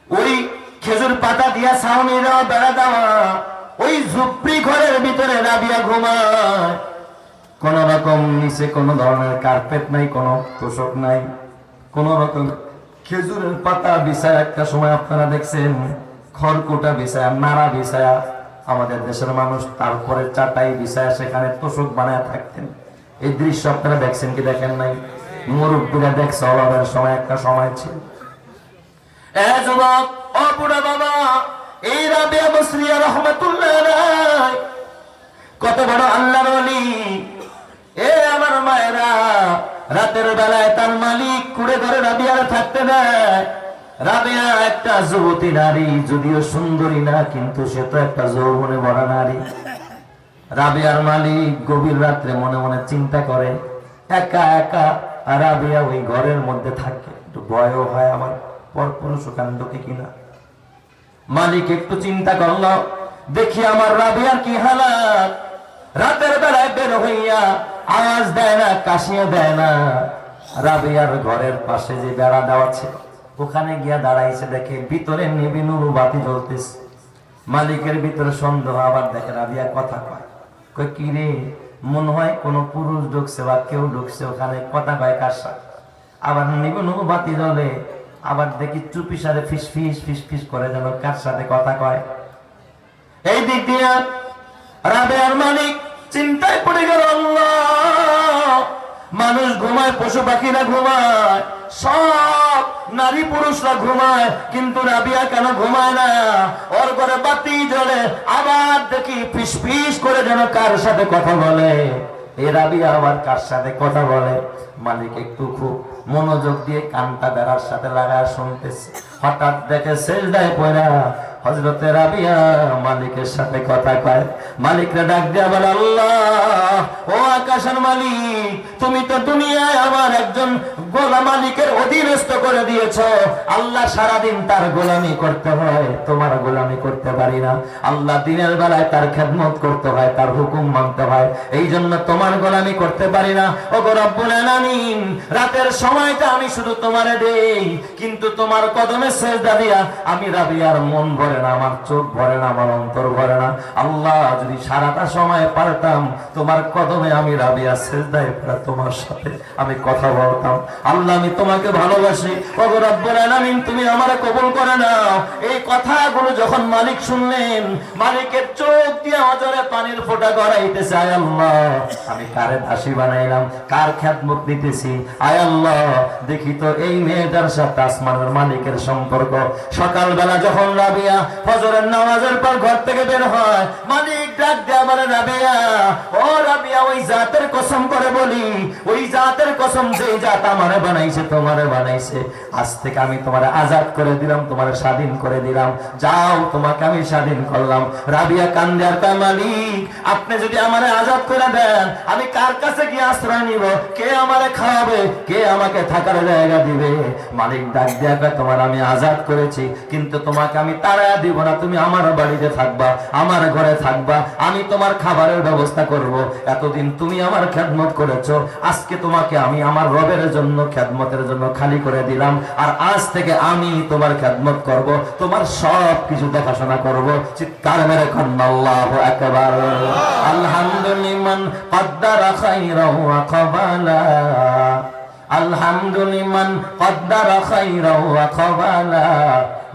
ওই খেজুর পাতা দিয়া ছাউনি দেওয়া, বেড়া দেওয়া, ওই ঝুপড়ি ঘরের ভিতরে রাবিয়া ঘুমায়। কোন রকম নিচে কোন ধরনের কার্পেট নাই, কোন তোষক নাই, কোন রকম খেজুরের পাতা বিছায়। একটা সময় আপনারা দেখছেন খড়কুটা বিছায়া, নাড়া বিছায়া, আমাদের দেশের মানুষ তারপরে চাটাই বিছায়া সেখানে তোষক বানায় থাকতেন। এই দৃশ্য আপনারা দেখছেন কি দেখেন নাই? মুরব্বীরা দেখছে, অভাবের সময় একটা সময় ছিল। এ যুবক, ও বুড়া বাবা, এই রাবেয়া বসরি রহমাতুল্লাহ আলাইহি কত বড় আল্লাহর ওলি। এ আমার মায়েরা, রাতের বেলায় তার মালিক কুড়ে ঘরে রাবিয়ার থাকতে দেয়। রাবেয়া একটা যুবতী নারী, যদিও সুন্দরী না, কিন্তু সে তো একটা যৌবনে ভরা নারী। রাবেয়ার মালিক গভীর রাত্রে মনে মনে চিন্তা করে, একা একা রাবেয়া ওই ঘরের মধ্যে থাকে, একটু ভয়ও হয় আমার পরপুরুষ কাণ্ডকে কিনা। মালিক একটু চিন্তা করলো, দেখি আমার রাবেয়ার কি হালাত। রাতের বেলায় বের হইয়া আওয়াজ দেয় না, কাশিয়ে দেয় না। রাবেয়ার ঘরের পাশে যে বেড়া দেওয়া ছিল, ওখানে গিয়া দাঁড়াইছে, দেখে ভিতরে নিবিন বাতি জ্বলতেছে। মালিকের ভিতরে সন্দেহ, আবার দেখে রাবেয়া কথা কয়, কয় কি রে, মনে হয় কোনো পুরুষ ঢুকছে বা কেউ ঢুকছে, ওখানে কথা কয় কার সাথে। আবার নিগুন বাতি জ্বলে, আবার দেখি চুপি সারে ফিস ফিস ফিস ফিস করে যেন কার সাথে কথা কয়। এই দিক দিয়ে রাবেয়ার মালিক চিন্তায় পড়ে গেল, আল্লাহ, মানুষ ঘুমায়, পশু পাখিরা ঘুমায়, সব নারী পুরুষরা ঘুমায়, কিন্তু রাবিয়া কেন ঘুমায় না? ওর ঘরে বাতি জ্বলে, আবার দেখি ফিস ফিস করে যেন কার সাথে কথা বলে। এই রাবিয়া আবার কার সাথে কথা বলে? মালিক একটু খুব মনোযোগ দিয়ে কানটা বেড়ার সাথে লাগায় শুনতেছে। হঠাৎ দেখে সেজদায় পড়া হযরতে রাবিয়া মালিকের সাথে কথা কয়। মালিকরে ডাক দিয়া বলে, আল্লাহ, ও আকাশের মালিক, তুমি তো দুনিয়ায় আমার একজন গোলাম মালিকের অধীনস্থ করে দিয়েছ। আল্লাহ সারাদিন তার গোলামি করতে হয়, তোমার গোলামি করতে পারি না। আল্লাহ দিনের বেলায় তার খেদমত করতে হয়, তার হুকুম মানতে হয়, এই জন্য তোমার গোলামি করতে পারি না। ও গো রব্বুল আলামিন, রাতের সময়টা আমি শুধু তোমারে দেই, কিন্তু তোমার কদমে সেজদা দিয়া আমি রাবিয়ার মন ভরে না, আমার চোখ ভরে না, আমার অন্তর ভরে না। আল্লাহ, যদি সারাটা সময় পারতাম তোমার কদমে আমি রাবিয়া সেজদায় পড়ে তোমার সাথে আমি কথা বলতাম। আল্লাহ, আমি তোমাকে ভালোবাসি। ও গো রব্বুল আলামিন, তুমি আমারে কবুল করে নাও। এই কথাগুলো যখন মালিক শুনলেন, মালিকের চোখ দিয়ে অজরে পানির ফোঁটা গড়াইতেছে। আয় আল্লাহ, আমি কারে দাসী বানাইলাম, কার খেদমত দিতেছি। আয় আল্লাহ, দেখি তো এই মেয়েটার সাথে আসমানের মালিকের সম্পর্ক। সকালবেলা যখন রাবিয়া ফজরের নামাজের পর ঘর থেকে বের হয়, মালিক ডাক দেয়া বলে, রাবিয়া, ও রাবিয়া, ওই জাতের কসম করে বলি, ওই জাতের কসম যে জাত আমারে বানাইছে, তোমারে বানাইছে, আজ থেকে আমি তোমারে আজাদ করে দিলাম, তোমারে স্বাধীন করে দিলাম। যাও, তোমাকে আমি স্বাধীন করলাম। রাবিয়া কান্দে আর কয়, মালিক, আপনি যদি আমারে আজাদ করে দেন, আমি কার কাছে গিয়ে আশ্রয় নিব? কে আমারে খাওয়াবে? কে আমাকে থাকার জায়গা দিবে? মালিক ডাক দেয়া কয়, তোমার আমি আজাদ করেছি, কিন্তু তোমাকে আমি তাড়া দিব না। তুমি আমার বাড়িতে থাকবা, আমার ঘরে থাকবা, আমি তোমার খাবারের ব্যবস্থা করব। এতদিন তুমি আমার খেদমত করেছো, আজকে তোমাকে আমি আমার রবের জন্য খেদমতের জন্য খালি করে দিলাম। আর আজ থেকে আমি তোমার খেদমত করব, তোমার সব কিছু দেখাশোনা করব। চিৎকার মেরে কন্যা আল্লাহু আকবার। আলহামদুলিল্লাহ কদ্দারা খাইরা ওয়া কাবালা, আলহামদুলিল্লাহ কদ্দারা খাইরা ওয়া কাবালা,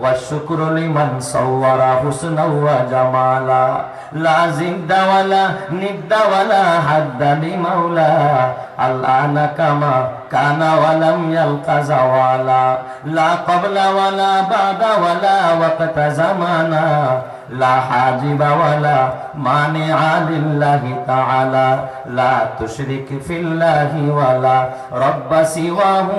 ওয়া শুকরু লিমান সাওয়ারা হুসনা ওয়া জামালা, লা জিদ্দা ওয়ালা নিদ্দা ওয়ালা হাদ্দা লিমাওলা, আল্লানা কামা কানা ওয়ালাম ইয়ালকা জাওয়ালা, লা ক্বাবলা ওয়ালা বাদা ওয়ালা ওয়াক্তা জামানা, লা হাজিবা ওয়ালা মানিআ লিল্লাহি তাআলা, লা তুশরিক ফিল্লাহি ওয়ালা রাব্বা সিওয়াহু,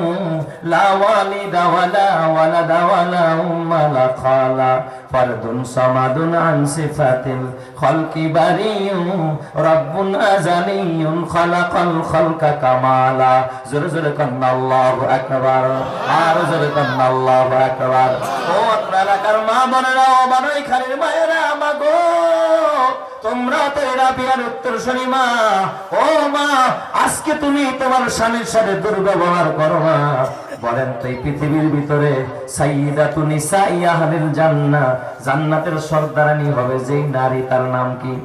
লা ওয়ালিদা ওয়ালা ওয়ালাদা ওয়ালা উম্মা লা খালা, ফারদুন সামাদুন আন সিফাতিল খালকি বারিয়ুন, রাব্বুন আযালিয়ুন খালাকাল খালকা কামালা। জোরে জোরে কন্না আল্লাহু আকবার, আর জোরে কন্না আল্লাহু আকবার। ও এলাকার মা বোনেরা, ও বানাইখালীর মায়েরা, মাগো, তোমরা তো রাবিয়ার উত্তরসূরি মা। ও মা, আজকে তুমি তোমার স্বামীর সাথে দুর্ব্যবহার করো না। বলেন তো, এই পৃথিবীর ভিতরে সাইয়্যিদাতু নিসাই আহলিল জান্নাহ, জান্নাতের সর্দারানী হবে যেই নারী, তার নাম কি?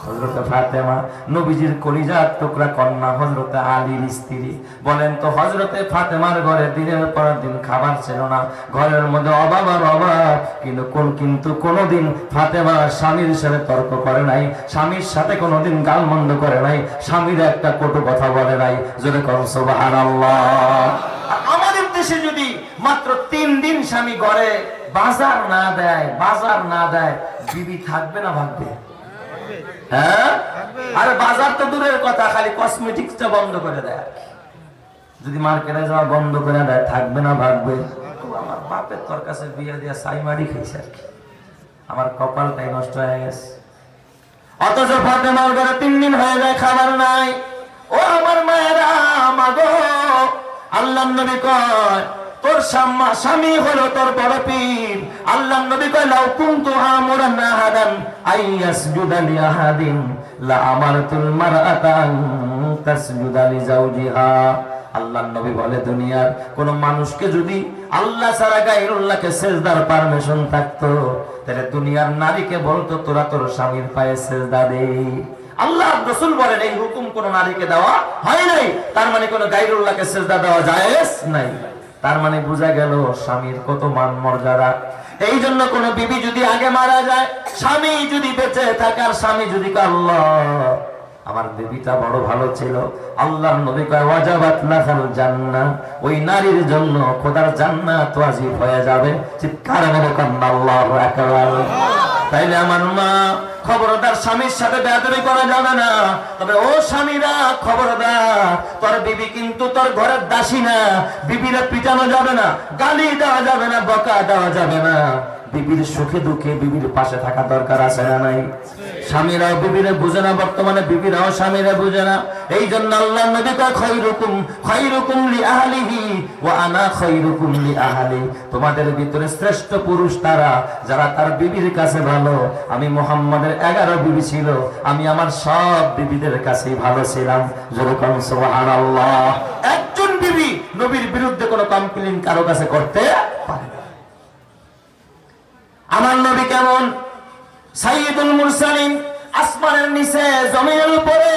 হযরতে ফাতেমা, নবীজির কলিজার টুকরা কন্যা, হযরতে আলীর স্ত্রী। বলেন তো, হযরতে ফাতেমার ঘরে দিনের পর দিন খাবার ছিল না, ঘরের মধ্যে অভাব আর অভাব, কিন্তু কোনোদিন ফাতেমা স্বামীর সাথে তর্ক করে নাই, স্বামীর সাথে কোনোদিন গালমন্দ করে নাই, স্বামীর একটা কটু কথা বলে নাই। জোরে করো সুবহানাল্লাহ। আমাদের দেশে যদি মাত্র 3 দিন স্বামী ঘরে বাজার না দেয়, বিবি থাকবে না ভাববে? হ্যাঁ, আরে বাজার তো দূরের কথা, খালি কসমেটিক্সটা বন্ধ করে দেয়। যদি মার্কেটে যাওয়া বন্ধ করে দেয়, থাকবে না ভাববে? আমার বাপের তোর কাছে বিয়ে দিয়া সাইমারি খাইছে আর কি, আমার কপালটাই নষ্ট হয়ে গেছে। অথচ ফাতেমার ঘরে 3 দিন হয়ে যায় খাবার নাই। ও আমার মায়েরা, মাগো, আল্লাহর নবী কয়, তোর স্বামী হলো তোর বড় পীর। আল্লাহর নবী কয়, লাউ কুনতু আমুরান আহাদান আইয়াসজুদা লিআহাদিন লা আমারতুল মারআতা আন তাসজুদা লিজাওজিহা। আল্লাহর নবী বলে, দুনিয়ার কোন মানুষকে যদি আল্লাহ ছাড়া গায়রুল্লাহকে সিজদার পারমিশন থাকতো, তাহলে দুনিয়ার নারীকে বলতো, তোরা তোর স্বামীর পায়ে সিজদা দে। আল্লাহ রাসূল বলেন এই হুকুম কোন নারীকে দেওয়া হয় নাই, তার মানে কোন গায়রুল্লাহকে সিজদা দেওয়া জায়েজ নাই। তার মানে বোঝা গেল স্বামীর কত মান মর্যাদা। এই জন্য কোন বিবি যদি আগে মারা যায়, স্বামী যদি বেঁচে থাকে, আর স্বামী যদি আল্লাহ আমার বিবিটা বড় ভালো ছিল, আল্লাহর নবী কয় ওয়াজাবাত লাহাল জান্নাহ, ওই নারীর জন্য খোদার জান্নাত ওয়াজিব হয়ে যাবে। চিৎকার মেরে কান্না আল্লাহু আকবার। তাইলে আমার মা, খবরদার স্বামীর সাথে বেয়াদবি করা যাবে না। তবে ও স্বামীরা খবরদার, তোর বিবি কিন্তু তোর ঘরের দাসী না। বিবিরা পিটানো যাবে না, গালি দেওয়া যাবে না, বকা দেওয়া যাবে না। বিবির সুখে দুঃখে বিবির পাশে থাকা দরকার আছে না নাই? স্বামীরাও বিবিরে বুঝে না, বর্তমানে বিবিরাও স্বামীরা বুঝে না। এই জন্য আল্লাহ নবী কয় খায়রুকুম লিআহলিহি ওয়া আনা খায়রুকুম লিআহলি। তোমাদের ভিতরে শ্রেষ্ঠ পুরুষ তারা যারা তার বিবির কাছে ভালো। আমি মুহাম্মাদের 11 বিবি ছিল, আমি আমার সব বিবিদের কাছেই ভালো ছিলাম। যেরকম সুবহানাল্লাহ। একজন বিবি নবীর বিরুদ্ধে কোনো কমপ্লেইন কারো কাছে করতে পারে না। আমার নবী কেমন? সাইয়্যিদুল মুরসালিন, আসমানের নিচে জমিনের উপরে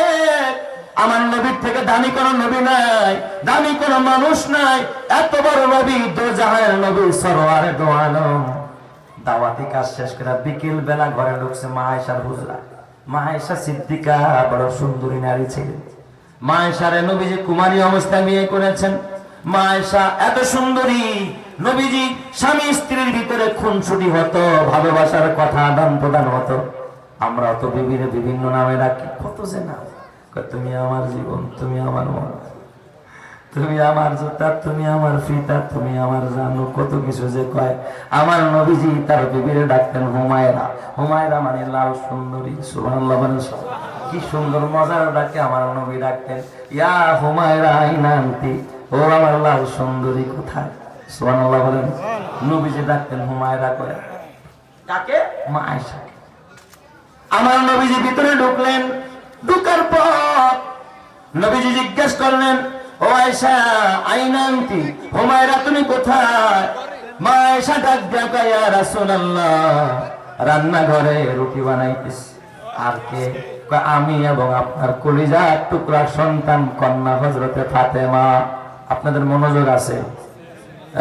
আমার নবীর থেকে দামি কোন নবী নাই, দামি কোন মানুষ নাই। এত বড় নবী, দোজাহানের নবী, সরওয়ারে দো আলম। দাওয়াতি কাজ শেষ করে বিকেল বেলা ঘরে ঢুকছে মা আয়েশার হুজরা। মা আয়েশা সিদ্দিকা বড় সুন্দরী নারী ছিলেন। মা আয়েশারে নবীজি কুমারী অবস্থায় বিয়ে করেছেন। মা আয়েশা এত সুন্দরী, নবীজি স্বামী স্ত্রীর ভিতরে খুনসুটি হতো, ভালোবাসার কথা আদান প্রদান হতো। আমরা তো বিভিন্ন নামে ডাকি, কত যে নাম। তুমি আমার জীবন, তুমি আমার মন, তুমি আমার জুতা, তুমি আমার ফিতা, তুমি আমার জানো, কত কিছু যে কয়। আমার নবীজি তার বিবিরে ডাকতেন হুমায়রা। হুমায়রা মানে লাল সুন্দরী। সুবহানাল্লাহ বলেন। কি সুন্দর মজার ডাকে আমার নবী ডাকতেন, ইয়া হুমায়রা আইনা আনতি, ও আমার লাল সুন্দরী কোথায়? সুবহানাল্লাহ বলেন। নবীজি ডাকতেন হুমায়রা করে। কাকে? মা আয়েশা। আমার নবীজি ভিতরে ঢুকলেন। ঢুকার পর নবীজি জিজ্ঞেস করলেন, ও আয়েশা আইনা আনতি, হুমায়রা তুমি কোথায়? মা আয়েশা ডাক দিয়া কয়, ইয়া রাসূলুল্লাহ রান্নাঘরে রুটি বানাইতেছি। আর কে? কয় আমি এবং আপনার কলিজার টুকরা সন্তান কন্যা হযরতে ফাতেমা। আপনাদের মনোযোগ আছে?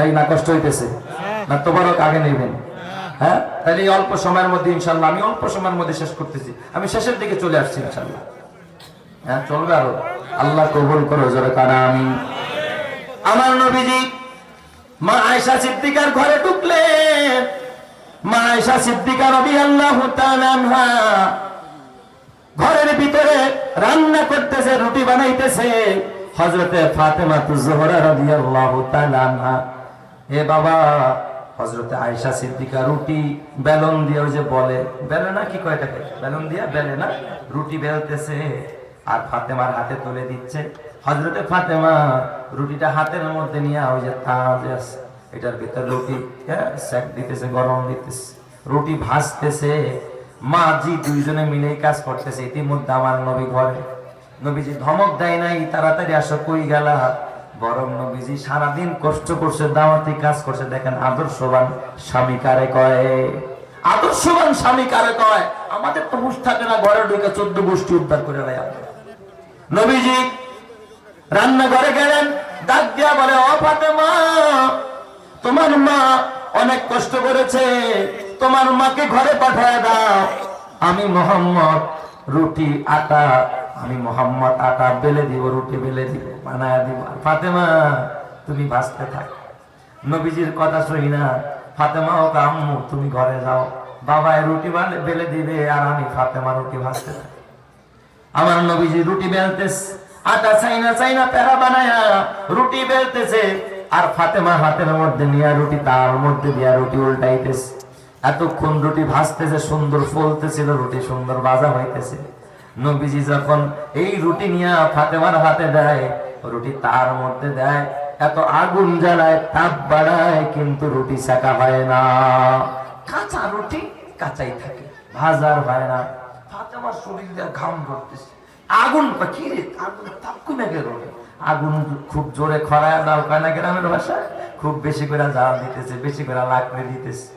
এই না কষ্ট হইতেছে না? তোবারক আগে নেবেন। হ্যাঁ, তাহলে এই অল্প সময়ের মধ্যে ইনশাআল্লাহ, আমি অল্প সময়ের মধ্যে শেষ করতেছি। আমি শেষের দিকে চলে আসছি ইনশাআল্লাহ। হ্যাঁ, চলবে আরো। আল্লাহ কবুল করো, জোরে কানা আমিন। আমার নবীজি মা আয়েশা সিদ্দিকার ঘরে ঢুকলেন। মা আয়েশা সিদ্দিকা রাদিয়াল্লাহু তাআলা আনহা ঘরের ভিতরে রান্না করতেছে, রুটি বানাইতেছে। হযরতে ফাতেমা জোহরা রাদিয়াল্লাহু তাআলা আনহা, এ বাবা, হযরতে আয়েশা সিদ্দিকা রুটি বেলন দিয়ে, ওই যে বলে বেলে না, কি কয় এটাকে? বেলন দিয়া বেলে না, রুটি বেলতেছে আর ফাতেমার হাতে তুলে দিচ্ছে। হযরতে ফাতেমা রুটিটা হাতের মধ্যে নিয়ে ওই যে তাজ আছে এটার ভিতর রুটি সেক দিতেছে, গরম দিতেছে, রুটি ভাজতেছে। মা জি দুইজনে মিলে কাজ করতেছে। ইতিমধ্যে আমার নবী ঘরে। নবীজি ধমক দেয় নাই, তাড়াতাড়ি আসো, কই গেলা? বরং নবীজি সারাদিন কষ্ট করছে, দাওয়াতি কাজ করছে। দেখেন আদর্শবান স্বামী কারে কয়? আদর্শবান স্বামী কারে কয়? আমাদের তো হুঁশ থাকে না, ঘরে ঢুকে 14 গোষ্ঠী উদ্ধার করে নেয়। নবীজি রান্নাঘরে গেলেন, ডাক দিয়া বলে, ও ফাতেমা, তোমার মা অনেক কষ্ট করেছে, তোমার মাকে ঘরে পাঠায় দাও। আমি মোহাম্মদ আটা বেলে দিব, রুটি বেলে দিব, বানায় দিব, ফাতেমা তুমি ভাজতে থাক। নবীজির কথা শুনি না, ফাতেমা ও আম্মু তুমি ঘরে যাও, বাবায় রুটি বেলে দিবে আর আমি ফাতেমা রুটি ভাজতে থাকি। আমার নবীজি রুটি বেলতেছে, আটা চাইনা পেড়া বানায়া রুটি বেলতেছে, আর ফাতেমা হাতের মধ্যে নিয়ে রুটি তার মধ্যে দিয়া রুটি উল্টাইতেছে। এতক্ষণ রুটি ভাজতেছে, সুন্দর ফলতেছিল, রুটি সুন্দর ভাজা হইতেছে। নবীজি যখন এই রুটি নিয়ে ফাতেমার হাতে দেয়, রুটি তার মধ্যে দেয়, এত আগুন জ্বালায়, তাপ বাড়ায়, কিন্তু রুটি সেকা হয় না। কাঁচা রুটি কাঁচাই থাকে, ভাজার হয় না। ফাতেমার শরীর দিয়ে ঘাম ধরতেছে, আগুন কি রে, আগুন তাপ কমে গেল। আগুন খুব জোরে খরায় দাও কয় না গ্রামের ভাষায়, খুব বেশি করে জাল দিতেছে, বেশি করে লাকড়ি দিতেছে।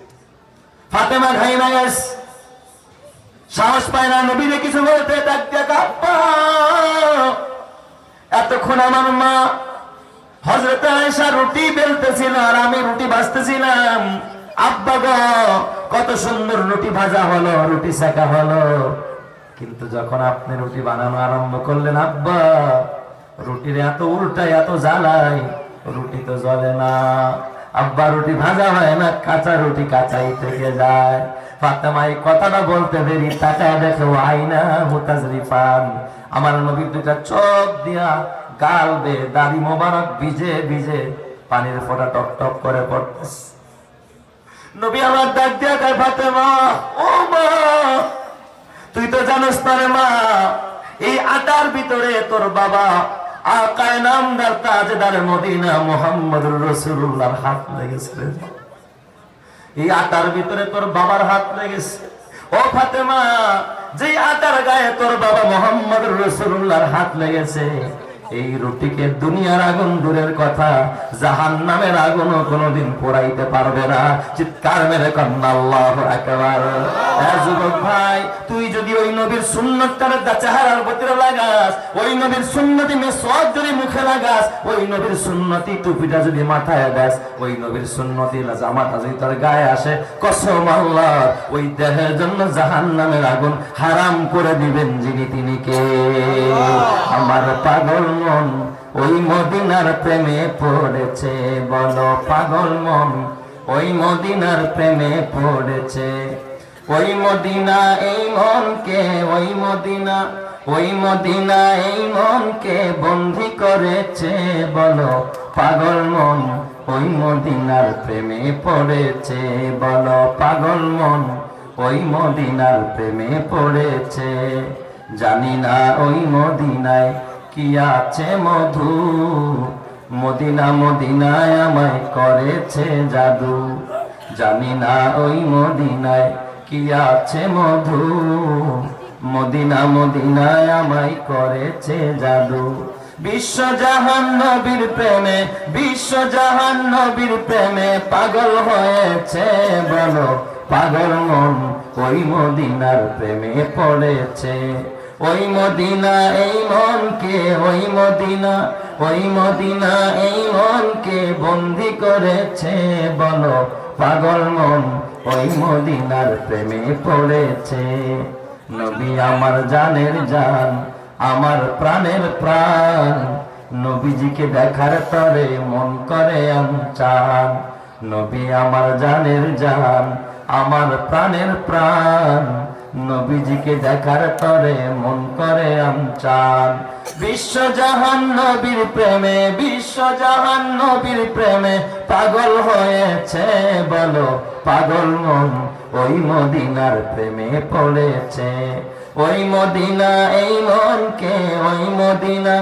ফাতেমা ঘাইমা গেছে, সাহস পায় না নবীরে কিছু বলতে, ডাক দিয়া আব্বা, এতক্ষণ আমার মা হযরত আয়েশা রুটি বেলতেছিল আর আমি রুটি ভাজতেছিলাম। আব্বা গো, কত সুন্দর রুটি ভাজা হলো, রুটি সেকা হলো, কিন্তু যখন আপনি রুটি বানানো আরম্ভ করলেন আব্বা, রুটির এত উল্টায় এত জ্বালায়, রুটি তো জ্বলে না আব্বা, রুটি ভাজা হয় না, কাঁচা রুটি কাঁচাই থেকে যায়। ফাতেমা এই কথাটা বলতে দেরি তাকায় দেখে আয়না মুতাজরিফান, আমার নবীর দুটা চোখ দিয়া গাল বে দাড়ি মোবারক ভিজে ভিজে পানির ফোঁটা টপ টপ করে পড়তেছে। নবী আমার ডাক দিয়া কয়, ফাতেমা ও মা, তুই তো জানোস না রে মা, এই আটার ভিতরে তোর বাবা আকায়ে নামদার তাজদার মদিনা মুহাম্মদুর রাসূলুল্লাহর হাত লেগেছে। এই আটার ভিতরে তোর বাবার হাত লেগেছে। ও ফাতেমা, যে আটার গায়ে তোর বাবা মুহাম্মদুর রাসূলুল্লাহর হাত লেগেছে, এই রুটিকে দুনিয়ার আগুন দূরের কথা, জাহান্নামের আগুনও কোনোদিন পোড়াইতে পারবে না। চিৎকার মেরে কন্যা আল্লাহু আকবার। যুবক ভাই, তুই যদি ওই নবীর সুন্নতটার চেহারার ভিতরে লাগাস, ওই নবীর সুন্নতি মেসওয়াক যদি মুখে লাগাস, ওই নবীর সুন্নতি টুপিটা যদি মাথায় দেস, ওই নবীর সুন্নতি জামাটা যদি তোর গায়ে আসে, কসম আল্লাহ, ওই দেহের জন্য জাহান্নামের আগুন হারাম করে দিবেন যিনি তিনি কে? আমার পাগল মন ওই মদিনার প্রেমে পড়েছে, বলো পাগল মন ওই মদিনার প্রেমে পড়েছে। ওই মদিনা এই মনকে, ওই মদিনা, ওই মদিনা এই মনকে বন্দী করেছে, বলো পাগল মন ওই মদিনার প্রেমে পড়েছে, বলো পাগল মন ওই মদিনার প্রেমে পড়েছে। জানি না ওই মদিনায় কি আছে মধু, মদিনা মদিনায় আমায় করেছে জাদু। জানি না ওই মদিনায় কি আছে মধু, মদিনা মদিনায় আমায় করেছে জাদু। বিশ্বজাহান নবীর প্রেমে, বিশ্বজাহান নবীর প্রেমে পাগল হয়েছে, বলো পাগল মন ওই মদিনার প্রেমে পড়েছে। ওই মদিনা এই মনকে, ওই মদিনা, ওই মদিনা এই মনকে বন্দী করেছে, বলো পাগল মন ওই মদিনার প্রেমে পড়েছে। নবী আমার জানের জান, আমার প্রাণের প্রাণ, নবীজিকে দেখার তরে মন করে আনচান। নবী আমার জানের জান, আমার প্রাণের প্রাণ, নবীজিকে দেখার তরে মন করে আমচান। বিশ্বজাহান নবীর প্রেমে, বিশ্বজাহান নবীর প্রেমে পাগল হয়েছে, বলো পাগল মন ওই মদিনার প্রেমে পড়েছে। ওই মদিনা এই মনকে, ওই মদিনা,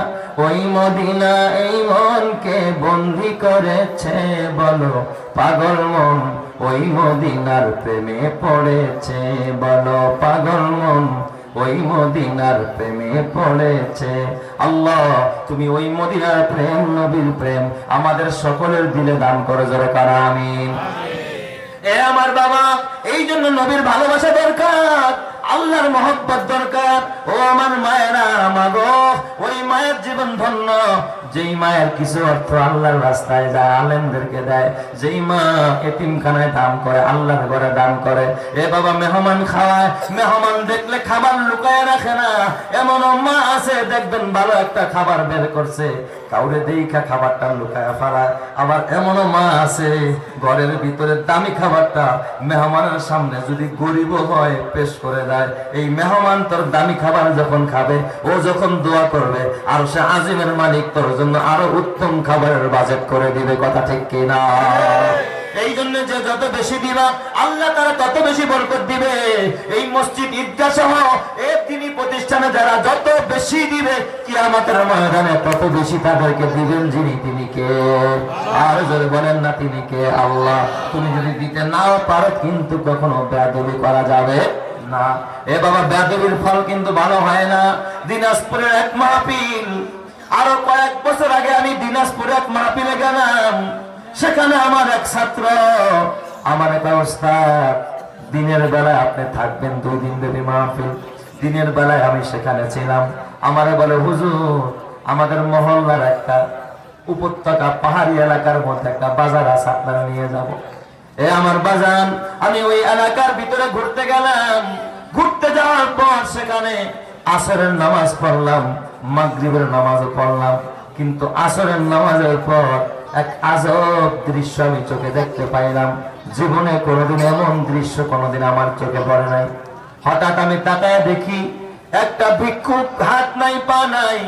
ওই মদিনা এই মনকে বন্দী করেছে, বলো পাগল মন ওই মদিনার প্রেমে পড়েছে, বলো পাগল মন ওই মদিনার প্রেমে পড়েছে। আল্লাহ, তুমি ওই মদিনার প্রেম, নবীর প্রেম আমাদের সকলের দিলে দান করো, জোরে কারা আমিন। এ আমার বাবা, এই জন্য নবীর ভালোবাসা দরকার, আল্লাহর মহব্বত দরকার। ও আমার মায়েরা, মাগো ওই মায়ের জীবন ধন্য, যেই মায়ের কিছু অর্থ আল্লাহর রাস্তায় যায়, আলেমদেরকে দেয়, যেই মা এতিমখানায় দান করে, আল্লাহর ঘরে দান করে। এ বাবা, মেহমান খাওয়ায়, মেহমান দেখলে খাবার লুকায় রাখে না। এমন মা আছে দেখবেন ভালো একটা খাবার বের করছে, কাউরে দেখা খাবারটা লুকায় ফেলায়। আবার এমনও মা আছে ঘরের ভিতরে দামি খাবারটা মেহমানের সামনে যদি গরিব হয় পেশ করে দেয়। এই মেহমান তোর দামি খাবার যখন খাবে, ও যখন দোয়া করবে, আর সে আজিমের মালিক তোর জন্য আরো উত্তম খাবারের বাজেট করে দিবে। কথা ঠিক কিনা? এই জন্য যে যত বেশি দিবা আল্লাহ তারা তত বেশি বরকত দিবে। এই মসজিদ, ঈদগাহ সহ এই তিনি প্রতিষ্ঠানে যারা যত বেশি দিবে, কিয়ামতের ময়দানে তত বেশি তাদেরকে দিবেন যিনি তিনি কে? আর যদি বলেন না তিনি কে? আল্লাহ। তুমি যদি দিতে নাও পারো কিন্তু কখনো বেয়াদবি করা যাবে না। এ বাবা, বেয়াদবির ফল কিন্তু ভালো হয় না। দিনাজপুরের এক মাহফিল, আরো কয়েক বছর আগে আমি দিনাজপুরে এক মাহফিলে গেলাম। সেখানে আমার এক ছাত্র, আমার এক ওস্তাদ দিনের বেলায় আপনি থাকবেন 2 দিন ব্যাপী মাহফিল। দিনের বেলায় আমি সেখানে ছিলাম। আমারে বলে, হুজুর আমাদের মহল্লার একটা উপত্যকা পাহাড়ি এলাকার মধ্যে একটা বাজার আছে, আপনারা নিয়ে যাব। এ আমার বাজান, আমি ওই এলাকার ভিতরে ঘুরতে গেলাম। ঘুরতে যাওয়ার পর সেখানে আসরের নামাজ পড়লাম, মাগরিবের নামাজও পড়লাম, কিন্তু আসরের নামাজের পর এক আজব দৃশ্য আমি চোখে দেখতে পাইলাম। জীবনে কোনোদিন এমন দৃশ্য কোনোদিন আমার চোখে পড়ে নাই। হঠাৎ আমি তাকায় দেখি একটা ভিক্ষুক, হাত নাই পা নাই,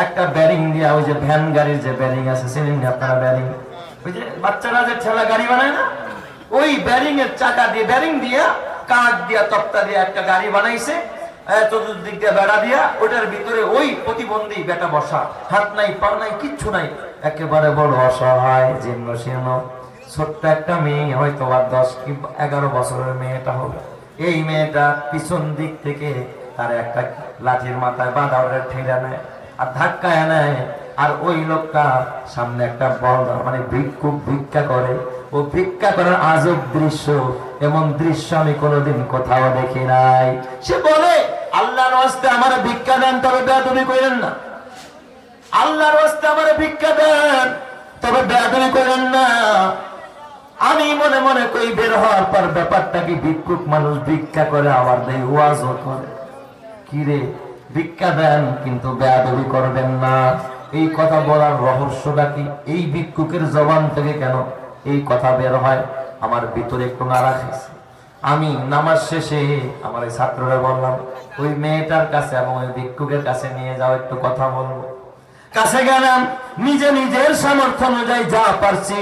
একটা ব্যারিং দিয়া, ওই যে ভ্যান গাড়ির যে ব্যারিং আছে, চিনেন না আপনারা ব্যারিং? ওই যে বাচ্চারা যে ঠেলা গাড়ি বানায় না, ওই ব্যারিং এর চাকা দিয়ে, ব্যারিং দিয়া, কাঠ দিয়া, তক্তা দিয়ে একটা গাড়ি বানাইছে, চতুর্দিক দিয়ে বেড়া দিয়া, ওটার ভিতরে ওই প্রতিবন্ধী বেটা বসা, হাত নাই পা নাই, কিচ্ছু নাই, একেবারে বড় অসহায়, জীর্ণ শীর্ণ, ছোট্ট একটা মেয়ে, হয়তো 10 কি 11 বছরের মেয়েটা হবে। এই মেয়েটা পিছন দিক থেকে তার একটা লাঠির মাথায় বাঁধা, ওটা ঠেলে নেয় আর ধাক্কায় নেয়। আর ওই লোকটা সামনে একটা বল, মানে ভিক্ষুক ভিক্ষা করে। ও ভিক্ষা করার আজব দৃশ্য, এমন দৃশ্য আমি কোনোদিন কোথাও দেখি নাই। সে বলে, আল্লাহর ওয়াস্তে আমার ভিক্ষা দেন, তবে বেয়াদবি করেন না। আল্লাহর ওয়াস্তে আমার ভিক্ষা দেন, তবে বেয়াদবি করেন না। আমি মনে মনে কই, বের হওয়ার পর ব্যাপারটা কি, ভিক্ষুক মানুষ ভিক্ষা করে আবার দেয় ওয়াজও করে, কি রে ভিক্ষা দেন কিন্তু বেয়াদবি করবেন না। এই কথা বলার রহস্যটা কি? এই ভিক্ষুকের জবান থেকে কেন এই কথা বের হয়? আমার ভিতরে একটু নাড়া খেয়েছে। আমি নামাজ শেষে আমার এই ছাত্ররা বললাম, ওই মেয়েটার কাছে এবং ওই ভিক্ষুকের কাছে নিয়ে যাও, একটু কথা বলবো। কাছে গেলাম, নিজের সামর্থ্য অনুযায়ী যা পারছি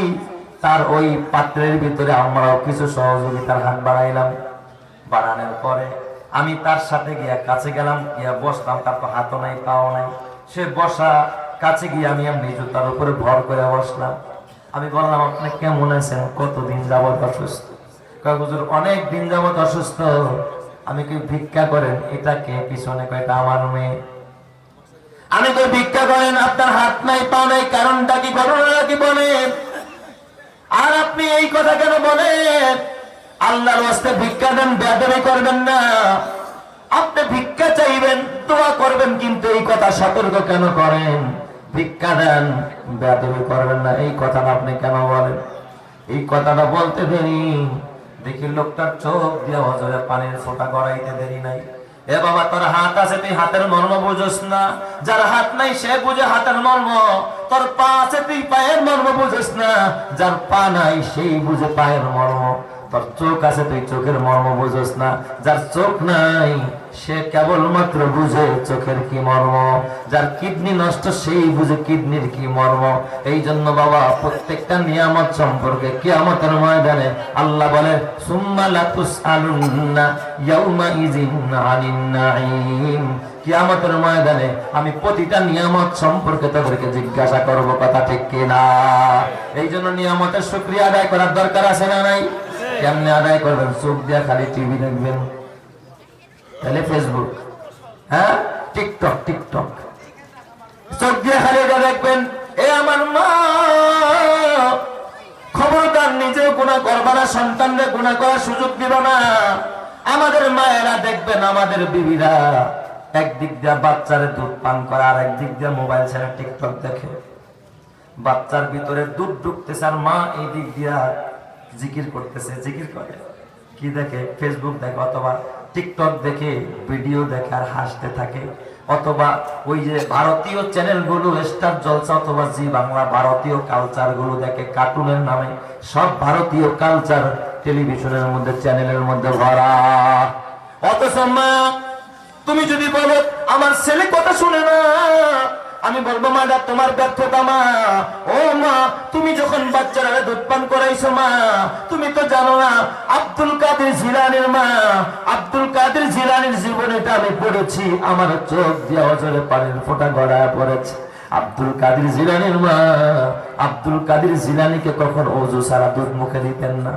তার ওই পাত্রের ভিতরে আমরাও কিছু সহযোগিতার হাত বাড়াইলাম। বাড়ানোর পরে আমি তার সাথে গিয়া কাছে গেলাম, গিয়া বসলাম। তার তো হাতও নাই পাও নাই, সে বসা, কাছে গিয়ে আমি এমনি জুতার উপরে ভর করে বসলাম। আমি বললাম, আপনি কেমন আছেন? কতদিন যাবত অসুস্থ? কয়, হুজুর অনেক দিন যাবত অসুস্থ। আমি কি ভিক্ষা করেন? এটা কে? পিছনে কয়টা আমার মেয়ে। আমি কই, ভিক্ষা করেন, আপনার হাত নাই পা নাই, কারণটা কি, ঘটনাটা কি বলেন? আর আপনি এই কথা কেন বলেন? আল্লাহর ওয়াস্তে ভিক্ষা দেন, বেয়াদবি করবেন না। আপনি ভিক্ষা চাইবেন, দোয়া করবেন, কিন্তু এই কথা সতর্ক কেন করেন? ভিক্ষা দেন, বেয়াদবি করবেন না, এই কথাটা আপনি কেন বলেন? এই কথাটা বলতে দেরি, দেখি লোকটার চোখ দিয়ে অজরে পানির ফোঁটা গড়াইতে দেরি নাই। এ বাবা, তোর হাত আছে, তুই হাতের মর্ম বুঝোস না। যার হাত নাই সে বুঝে হাতের মর্ম। তোর পা আছে, তুই পায়ের মর্ম বুঝোস না। যার পা নাই সেই বুঝে পায়ের মর্ম। তোর চোখ আছে, তুই চোখের মর্ম বুঝোস না। যার চোখ নাই সে কেবলমাত্র বুঝে চোখের কি মর্ম। যার কিডনি নষ্ট সেই বুঝে কিডনির কি মর্ম। এই জন্য বাবা, প্রত্যেকটা নিয়ামত সম্পর্কে কিয়ামতের ময়দানে আল্লাহ বলে, সুম্মা লাতুসআলুন্না ইয়াউমাইযিন আনিন নাঈম। কিয়ামতের ময়দানে আমি প্রতিটা নিয়ামত সম্পর্কে তাদেরকে জিজ্ঞাসা করব, কথা ঠিক কিনা? এই জন্য নিয়ামতের শুকরিয়া আদায় করার দরকার আছে না নাই? কেমনে আদায় করবেন? চোখ দিয়া খালি টিভি দেখবেন, তাহলে ফেসবুক, হ্যাঁ, টিকটক, চোখ দিয়ে খালি এটা দেখবেন। এ আমার মা, খবরদার নিজেও গুনাহ করবা না, সন্তানদের গুনাহ করার সুযোগ দিবা না। আমাদের মায়েরা দেখবেন, আমাদের বিবিরা একদিক দিয়ে বাচ্চারে দুধ পান করে, আর একদিক দিয়ে মোবাইল ছেড়ে টিকটক দেখে। বাচ্চার ভিতরে দুধ ঢুকতেছে আর মা এই দিক দিয়া জিকির করতেছে। জিকির করে কি দেখে? ফেসবুক দেখে, অথবা টিকটক দেখে, ভিডিও দেখে আর হাসতে থাকে। অথবা ওই যে ভারতীয় চ্যানেলগুলো, স্টার জলসা অথবা জি বাংলা, ভারতীয় কালচার গুলো দেখে, কার্টুনের নামে সব ভারতীয় কালচার টেলিভিশনের মধ্যে, চ্যানেলের মধ্যে ভরা। অথচ মা, তুমি যদি বলো আমার ছেলে কথা শুনে না, আমি বলবো, মা তোমার ব্যর্থতা। মা, ও মা, তুমি যখন বাচ্চারা দুধ পান করাইছো মা, তুমি তো জানো না আব্দুল কাদের জিলানীর মা, আব্দুল কাদের জিলানীর জীবনীটা আমি পড়েছি, আমার চোখ দিয়ে অজরে পানির ফোঁটা গড়ায় পড়েছে। আব্দুল কাদের জিলানীর মা, আব্দুল কাদের জিলানীকে কখন ওযু ছাড়া দুধ মুখে দিতেন না।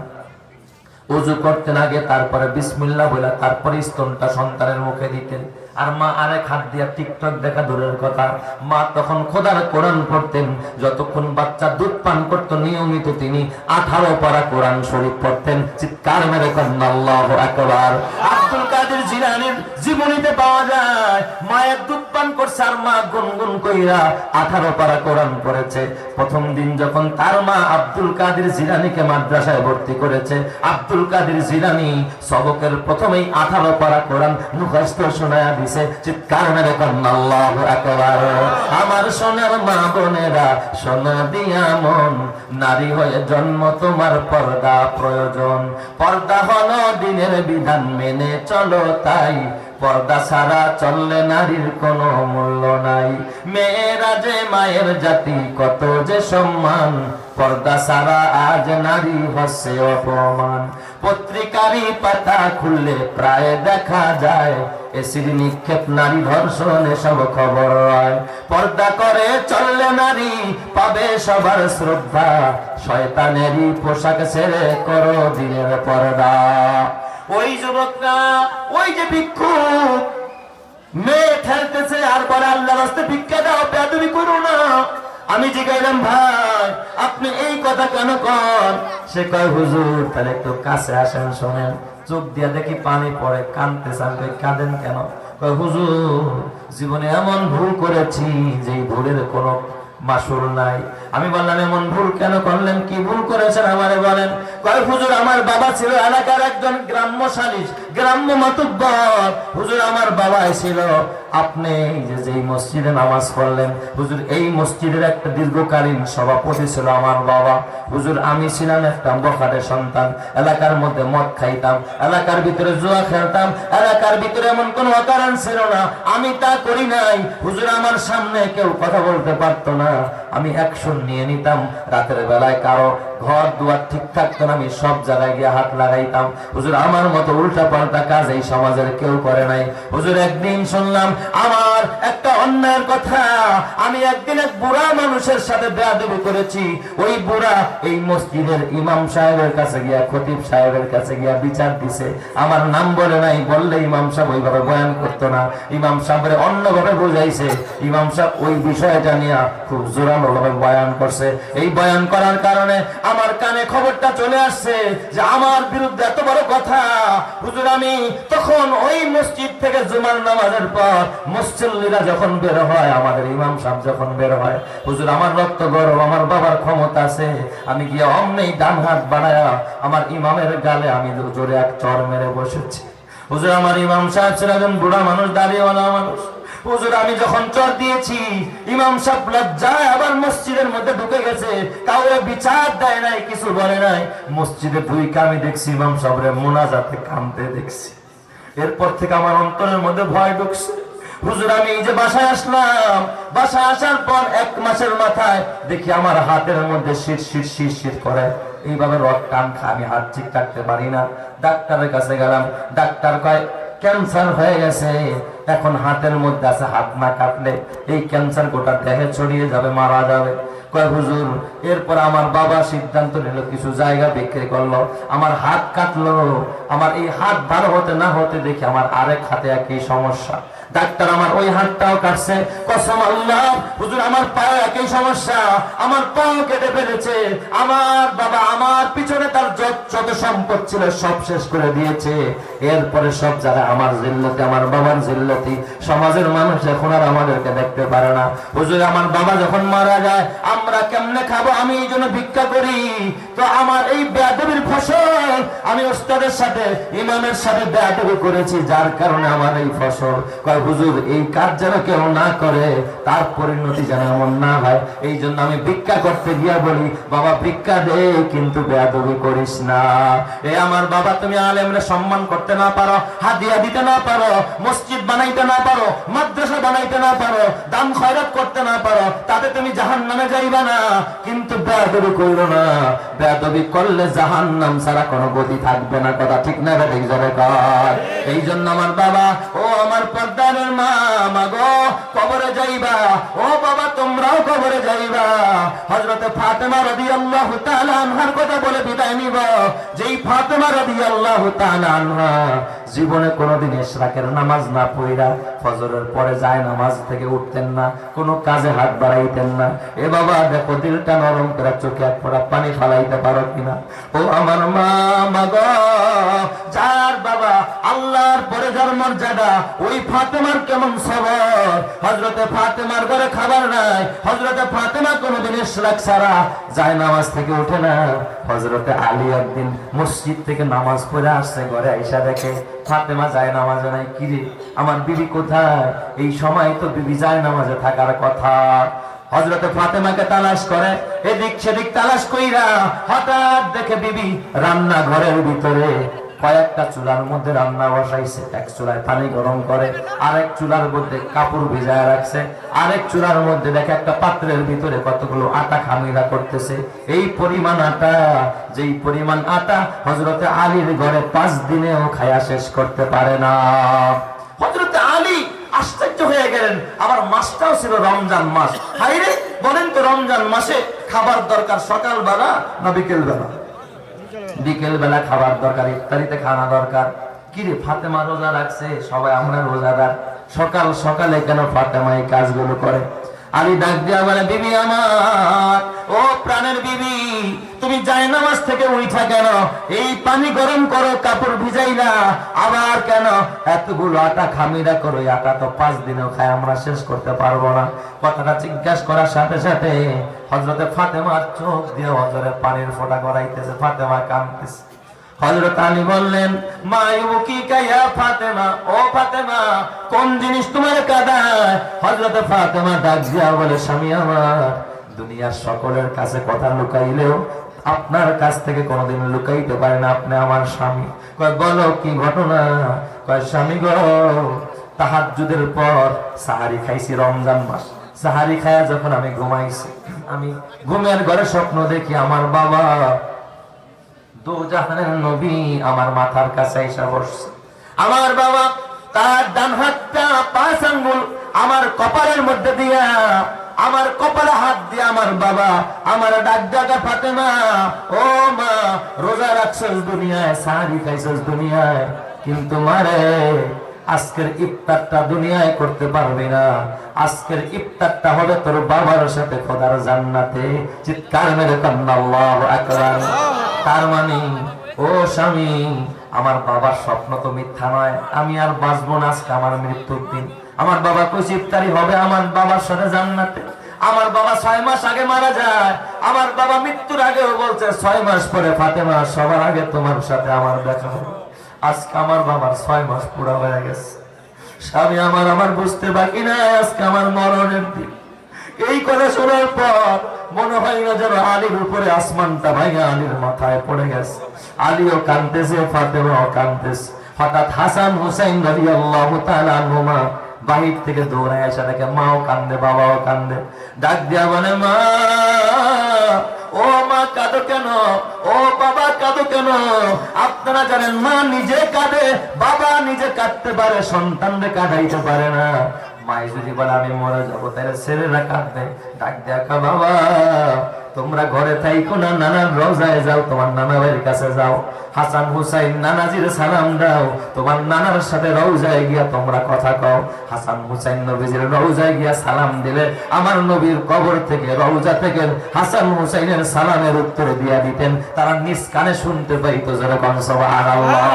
ওযু করতেন আগে, তারপরে বিসমিল্লাহ বলে তারপরে স্তনটা সন্তানের মুখে দিতেন। আর মা আরেক হাত দিয়ে টিকটক দেখা দূরের কথা, মা তখন খোদার কোরআন পড়তেন। যতক্ষণ বাচ্চা দুধ পান করত নিয়মিত তিনি 18 পারা কোরআন শরীফ পড়তেন। চিৎকার মেরে কন্যা আল্লাহু আকবার। আব্দুল কাদের জিলানীর জীবনীতে পাওয়া যায় মায়ের দুধ পান করছে আর মা গুনগুন কইরা 18 পারা কোরআন পড়েছে। প্রথম দিন যখন তার মা আব্দুল কাদের জিলানীকে মাদ্রাসায় ভর্তি করেছে, আব্দুল কাদের জিলানী সবকের প্রথমেই 18 পারা কোরআন মুখস্থ শোনায়া দিছে। চিৎকার মেরে কন্যা আল্লাহু আকবার। আমার সোনার মা বোনেরা, সোনা দিয়া মন, নারী হয়ে জন্ম তোমার পর্দা প্রয়োজন। পর্দা হলো দিনের বিধান, মেনে চলো তাই। পর্দা ছাড়া চললে নারীর কোনো মূল্য নাই। মেয়েরা যে মায়ের জাতি, কত যে সম্মান। পর্দা ছাড়া আজ নারী হচ্ছে অপমান। পত্রিকারই পাতা খুললে প্রায় দেখা যায় এসিড নিক্ষেপ, নারী ধর্ষণ, এসব খবর হয়। পর্দা করে চললে নারী পাবে সবার শ্রদ্ধা। শয়তানেরই পোশাক ছেড়ে করো দিনের পর্দা। ওই যুবকরা, ওই যে ভিক্ষুক মেয়ে ঠেলতেছে আর বলে আল্লাহর রাস্তায় ভিক্ষা দাও, বেয়াদবি করো না। আমি জিজ্ঞাসলাম ভাই আপনি এই কথা কেন কন? সে কয় হুজুর তাহলে একটু কাছে আসেন, শোনেন। চোখ দিয়া দেখি পানি পড়ে, কাঁদতেছেন। কাঁদেন কেন? কয় হুজুর জীবনে এমন ভুল করেছি যে ভুলের কোনো মাসুল নাই। আমি বললাম এমন ভুল কেন করলেন? কি ভুল করেছেন আমারে বলেন। কয় হুজুর আমার বাবা ছিল এলাকার একজন গ্রাম্য সালিশ, গ্রাম্য মাতুব্বর। হুজুর আমার বাবা ছিল, আপনি যেই মসজিদে নামাজ পড়লেন হুজুর, এই মসজিদের একটা দীর্ঘকালীন সভাপতি ছিল আমার বাবা। হুজুর আমি ছিলাম একটা বখাটের সন্তান, এলাকার মধ্যে মদ খাইতাম, এলাকার ভিতরে জুয়া খেলতাম, এলাকার ভিতরে এমন কোন অকারণ ছিল না আমি তা করি নাই। হুজুর আমার সামনে কেউ কথা বলতে পারতো না, আমি অ্যাকশন নিয়ে নিতাম। রাতের বেলায় কারো ঘর দুয়ার ঠিক থাকতো না, আমি সব জায়গায় গিয়ে হাত লাগাইতাম। হুজুর আমার মতো উল্টা পাল্টা কাজ এই সমাজের কেউ করে নাই। হুজুর একদিন শুনলাম আমার একটা অন্যায়ের কথা, আমি একদিন এক বুড়া মানুষের সাথে বেয়াদবি করেছি। ওই বুড়া এই মসজিদের ইমাম সাহেবের কাছে গিয়া, খতিব সাহেবের কাছে গিয়া বিচার দিছে। আমার নাম বলে নাই, বললে ইমাম সাহেব ওইভাবে বয়ান করতো না, ইমাম সাহেবের অন্যভাবে বুঝাইছে। ইমাম সাহেব ওই বিষয়টা নিয়ে খুব জোরালো ভাবে বয়ান করছে। এই বয়ান করার কারণে আমার কানে খবরটা চলে আসছে যে আমার বিরুদ্ধে এত বড় কথা। হুজুর আমি তখন ওই মসজিদ থেকে জুমার নামাজের পর মুসল্লিরা যখন বের হয়, আমাদের ইমাম সাহেব যখন বের হয়, হুজুর আমার রক্ত গরম, আমার বাবার ক্ষমতা আছে, আমি গিয়ে অমনি ডান হাত বাড়ায়া আমার ইমামের গালে আমি জোরে এক চড় মেরে বসেছি। হুজুর আমার ইমাম সাহেব ছিল একজন বুড়া মানুষ, দাঁড়িয়েওয়ালা মানুষ। হুজুর আমি যখন চর দিয়েছি, ইমাম সাহেব লজ্জায় আবার মসজিদের মধ্যে ঢুকে গেছে, কাউরে বিচার দেয় নাই, কিছু বলে নাই। মসজিদে ঢুইকে আমি দেখছি ইমাম সাহেবরে মোনাজাতে কাঁদতে দেখছি। এরপর থেকে আমার অন্তরের মধ্যে ভয় ঢুকছে। হুজুর আমি এই যে বাসায় আসলাম, বাসায় আসার পর 1 মাসের মাথায় দেখি আমার হাতের মধ্যে শিরশির করে, এইভাবে রড টান খা, আমি হাত ঠিক রাখতে পারি না। ডাক্তারের কাছে গেলাম, ডাক্তার কয় ক্যান্সার হয়ে গেছে, এখন হাতের মধ্যে আছে, হাত না কাটলে এই ক্যান্সার গোটা দেহে ছড়িয়ে যাবে, মারা যাবে। কয় হুজুর, এরপর আমার বাবা সিদ্ধান্ত নিল, কিছু জায়গা বিক্রি করলো, আমার হাত কাটলো। আমার এই হাত ভালো হতে না হতে দেখি আমার আরেক হাতে একই সমস্যা। ডাক্তার আমার ওই হাতটাও কাটছে, কসম আল্লাহ হুজুর আমার পায়ে একই সমস্যা, আমার পাও কেটে ফেলেছে। আমার বাবা আমার পিছনে তার যত সম্পদ ছিল সব শেষ করে দিয়েছে। এরপরে সব জায়গায় আমার জিল্লতি, আমার বাবার জিল্লতি, সমাজের মানুষ এখন আর আমাদেরকে দেখতে পারে না। হুজুর আমার বাবা যখন মারা যায় আমরা কেমনে খাবো, আমি এই জন্য ভিক্ষা করি। তো আমার এই বেয়াদবির ফসল, আমি ওস্তাদের সাথে ইমামের সাথে বেয়াদবি করেছি, যার কারণে আমার এই ফসল। কয় হুজুর এই কাজ যেন কেউ না করে, তার পরিণতি যেন এমন না হয়, এই জন্য আমি ভিক্ষা করতে গিয়া বলি বাবা ভিক্ষা দে, কিন্তু বেয়াদবি করিস না। এ আমার বাবা তুমি আলেমরে সম্মান করতে না পারো, হাদিয়া দিতে না পারো, মসজিদ বানাইতে না পারো, মাদ্রাসা বানাইতে না পারো, দান খয়রাত করতে না পারো, তাতে তুমি জাহান্নামে যাইবা না, কিন্তু বেয়াদবি কইরো না। বেয়াদবি করলে জাহান্নাম ছাড়া কোনো গতি থাকবে না। কথা ঠিক না ঠিক জোরে কর। এই জন্য আমার বাবা, ও আমার পর্দারের মা, মাগো কবরে যাইবা, ও বাবা তোমরাও কবরে যাইবা। হযরতে ফাতেমা রাদিয়াল্লাহু তাআলা আনহার কথা বলে বিদায় নিব। যেই ফাতেমা রাদিয়াল্লাহু তাআলা আনহা জীবনে কোনোদিন ইশরাকের নামাজ না পড়া ফজরের পরে যায় নামাজ থেকে উঠতেন না, কোনো কাজে হাত বাড়াইতেন না। এ বাবা দেখো দিলটা নরম করে চোখে এক ফোঁটা পানি ফালাইতে পারো কিনা? ও আমার মা, মাগো, যার বাবা আল্লাহর পরে যার মর্যাদা, ওই ফাতেমার কেমন সবর। হযরতে ফাতেমার ঘরে খাবার নাই, হযরতে ফাতেমা কোনোদিন ইশরাক ছাড়া যায় নামাজ থেকে ওঠে না। হযরতে আলী একদিন মসজিদ থেকে নামাজ পড়ে আসছে, ঘরে আইসা দেখে ফাতেমা যায় নামাজে নাই। কিরে আমার বিবি কোথায়? এই সময় তো বিবি যায় নামাজে থাকার কথা। হযরতে ফাতেমাকে তালাশ করে, এদিক সেদিক তালাশ কইরা হঠাৎ দেখে বিবি রান্না ঘরের ভিতরে কয়েকটা চুলার মধ্যে রান্না বসাইছে। এক চুলায় পানি গরম করে, আরেক চুলার মধ্যে কাপড় ভিজায় রাখছে, আরেক চুলার মধ্যে দেখে একটা পাত্রের ভিতরে কতগুলো আটা খামিরা করতেছে। এই পরিমাণ আটা, যেই পরিমাণ আটা হযরতে আলীর ঘরে 5 দিনেও খায়া শেষ করতে পারে না। হযরতে আলী আশ্চর্য হয়ে গেলেন। আবার মাসটাও ছিল রমজান মাস। হাইরে বলেন তো, রমজান মাসে খাবার দরকার সকালবেলা না বিকেল বেলা? বিকেল বেলা খাবার দরকার, ইফতারিতে খানা দরকার। কিরে ফাতেমা রোজা রাখছে, সবাই আমরা রোজাদার, সকাল সকালে কেন ফাতেমা এই কাজগুলো করে? আলী ডাক দিয়া বলে, বিবি আমার, ও প্রাণের বিবি, তুমি যায় নামাজ থেকে উঠা কেন? এই পানি গরম করো, কাপড় ভিজাইলা, আবার কেন এতগুলো আটা খামিরা করো? আটা তো 5 দিনেও খায় আমরা শেষ করতে পারবো না। কথাটা জিজ্ঞাসা করার সাথে সাথে হযরতে ফাতেমার চোখ দিয়ে হযরে পানির ফোঁটা গড়াইতেছে, ফাতেমা কাঁদতেছে। হযরত আলী বললেন, মা ইউকিকা ইয়া ফাতেমা, ও ফাতেমা, কোন জিনিস তোমার কাঁদায়? হযরত ফাতেমা ডাক দিয়া বলে, স্বামী আমার, দুনিয়ার সকলের কাছে কথা লুকাইলেও আপনার কাছ থেকে কোনোদিন লুকাইতে পারে না, আপনি আমার স্বামী। কয় বলো কি ঘটনা? কয় স্বামী গো, তাহাজ্জুদের পর সাহারি খাইছি রমজান মাস। সাহারি খায়া যখন আমি ঘুমাইছি, আমি ঘুমের ঘরে স্বপ্ন দেখি আমার বাবা দোজাহানের নবী আমার মাথার কাছে এসে বসছে। আমার বাবা তার ডান হাতটা 5 আঙ্গুল আমার কপালের মধ্যে দিয়া, আমার কপালে হাত দিয়ে আমার বাবা আমার ডাক ডাকা, ফাতেমা, ও মা, রোজা রাখছস দুনিয়ায়, সাহারি খাইছস দুনিয়ায়, কিন্তু মারে আজকের ইফতারটা দুনিয়ায় করতে পারবি না। আজকের ইফতারটা হবে তোর বাবার সাথে খোদার জান্নাতে। চিৎকার মেরে কান্না আল্লাহু আকবার। তার মানে ও স্বামী, আমার বাবার স্বপ্ন তো মিথ্যা নয়, আমি আর বাঁচবো না, আজকে আমার মৃত্যুর দিন। আমার বাবা কইছে ইফতারি হবে আমার বাবার সাথে জান্নাতে। আমার বাবা 6 মাস আগে মারা যায়। আমার বাবা মৃত্যুর আগেও বলছে 6 মাস পরে ফাতেমা সবার আগে তোমার সাথে আমার দেখা হবে। আজকে আমার বাবার 6 মাস পুরা হয়ে গেছে। স্বামী আমার বুঝতে বাকি নাই আজকে আমার মরণের দিন। এই কথা শোনার পর মনে হয় না যেন আলীর উপরে আসমানটা ভাঙা আলীর মাথায় পড়ে গেছে। আলীও কাঁদতেছে, ফাতেমাও কাঁদতেছে। হঠাৎ হাসান হুসাইন রাদিয়াল্লাহু তাআলা আনহুমা বাহির থেকে দৌড়ায় এসে দেখে মাও কান্দে, বাবাও কান্দে। ডাক দিয়া বলে, মা, ও মা কাঁদো কেন? ও বাবা কাঁদো কেন? আপনারা জানেন মা নিজে কাঁদে, বাবা নিজে কাঁদতে পারে, সন্তানরে কাঁদাইতে পারে না। মাই যদি বলে আমি মরে যাবো, তাহলে ছেলেরা কাঁদবে। ডাক দেখা, বাবা তোমরা ঘরে থাইকো না, নানার রওজায় যাও, তোমার নানা ভাইয়ের কাছে যাও। হাসান হুসাইন নানাজির সালাম দাও, তোমার নানার সাথে রওজায় গিয়া তোমরা কথা কও। হাসান হুসাইন নবীজির রওজায় গিয়া সালাম দিলে আমার নবীর কবর থেকে, রওজা থেকে হাসান হুসাইনের সালামের উত্তর দিয়া দিতেন, তারা নিজ কানে শুনতে পাইতো। যেরকম সুবহানাল্লাহ।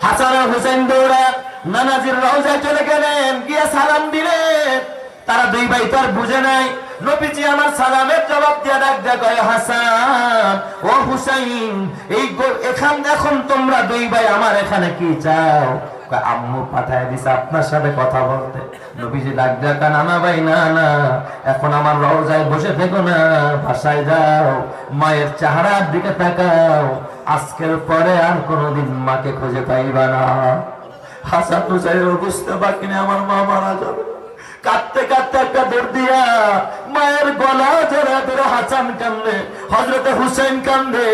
হাসান হুসাইন দৌড়া নানাজির রওজায় চলে গেলেন, গিয়া সালাম দিলেন। তারা 2 ভাই তো আর বুঝে নাই। নবীজি আমার সালামের জবাব দিয়া ডাক দেয়া কয়, হাসান ও হুসাইন, এই এখন তোমরা 2 ভাই আমার এখানে কি চাও? আম্মু পাঠায় দিছে আপনার সাথে কথা বলতে। নবীজি ডাক দেয়া কয়, নানা ভাই না না, এখন আমার রওজায় বসে থেকো না, বাসায় যাও, মায়ের চেহারার দিকে তাকাও, আজকের পরে আর কোনোদিন মাকে খুঁজে পাইবা না। হাসান হুসাইন বুঝতে বাকি নেই আমার মা মারা যাবে। কাঁদতে কাঁদতে একটা দৌড় দিয়া মায়ের গলা ধরে ধরে হাসান কান্দে, হযরত হুসাইন কান্দে,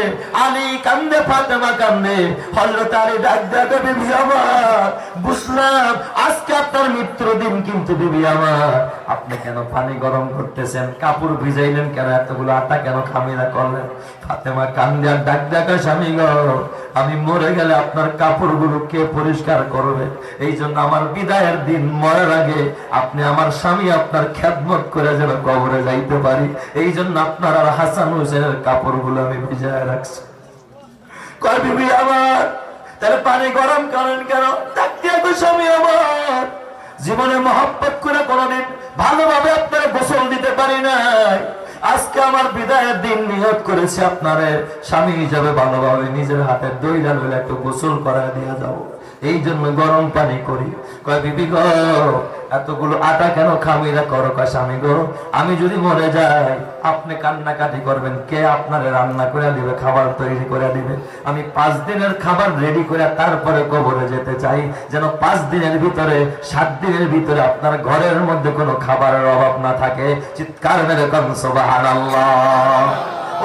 আলী কান্দে, ফাতেমা কান্দে। হযরত আলী ডাক ডাকে, বিবি আমার বুঝলাম আজকে আপনার মৃত্যুর দিন, কিন্তু বিবি আমার আপনি কেন পানি গরম করতেছেন, কাপড় ভিজাইলেন কেন, এতগুলো আটা কেন খামিরা করলেন? ফাতেমা কান্দে আর ডাক ডাকা, স্বামী গো আমি মরে গেলে আপনার কাপড়গুলো কে পরিষ্কার করবে? এই জন্য আমার বিদায়ের দিন মরার আগে আপনি আমার স্বামী আপনার খেদমত করে যেন কবরে যাইতে পারি, এই জন্য আপনার আর হাসান হোসেনের কাপড়গুলো আমি ভিজায় রাখছি। কয় বিবি আমার তাহলে পানি গরম করেন কেন? ডাক দিয়ে কই, স্বামী আমার জীবনে মহব্বত করে কোনদিন ভালোভাবে আপনারা গোসল দিতে পারি নাই, আজকে আমার বিদায়ের দিন নিয়ত করেছি আপনারে স্বামী হিসাবে ভালোভাবে নিজের হাতের দই ডালে একটু গোসল করা দিয়ে যাবো, এই জন্য গরম পানি করি। কয় বিবি গো এতগুলো আটা কেন খামিরা করো? কয় স্বামী গো আমি যদি মরে যাই আপনি কান্নাকাটি করবেন, কে আপনারে রান্না করে দিবে, খাবার তৈরি করে দিবে? আমি 5 দিনের খাবার রেডি করে তারপরে কবরে যেতে চাই, যেন 5 দিনের ভিতরে 7 দিনের ভিতরে আপনার ঘরের মধ্যে কোনো খাবারের অভাব না থাকে। চিৎকার মেরে কোন সুবহানাল্লাহ।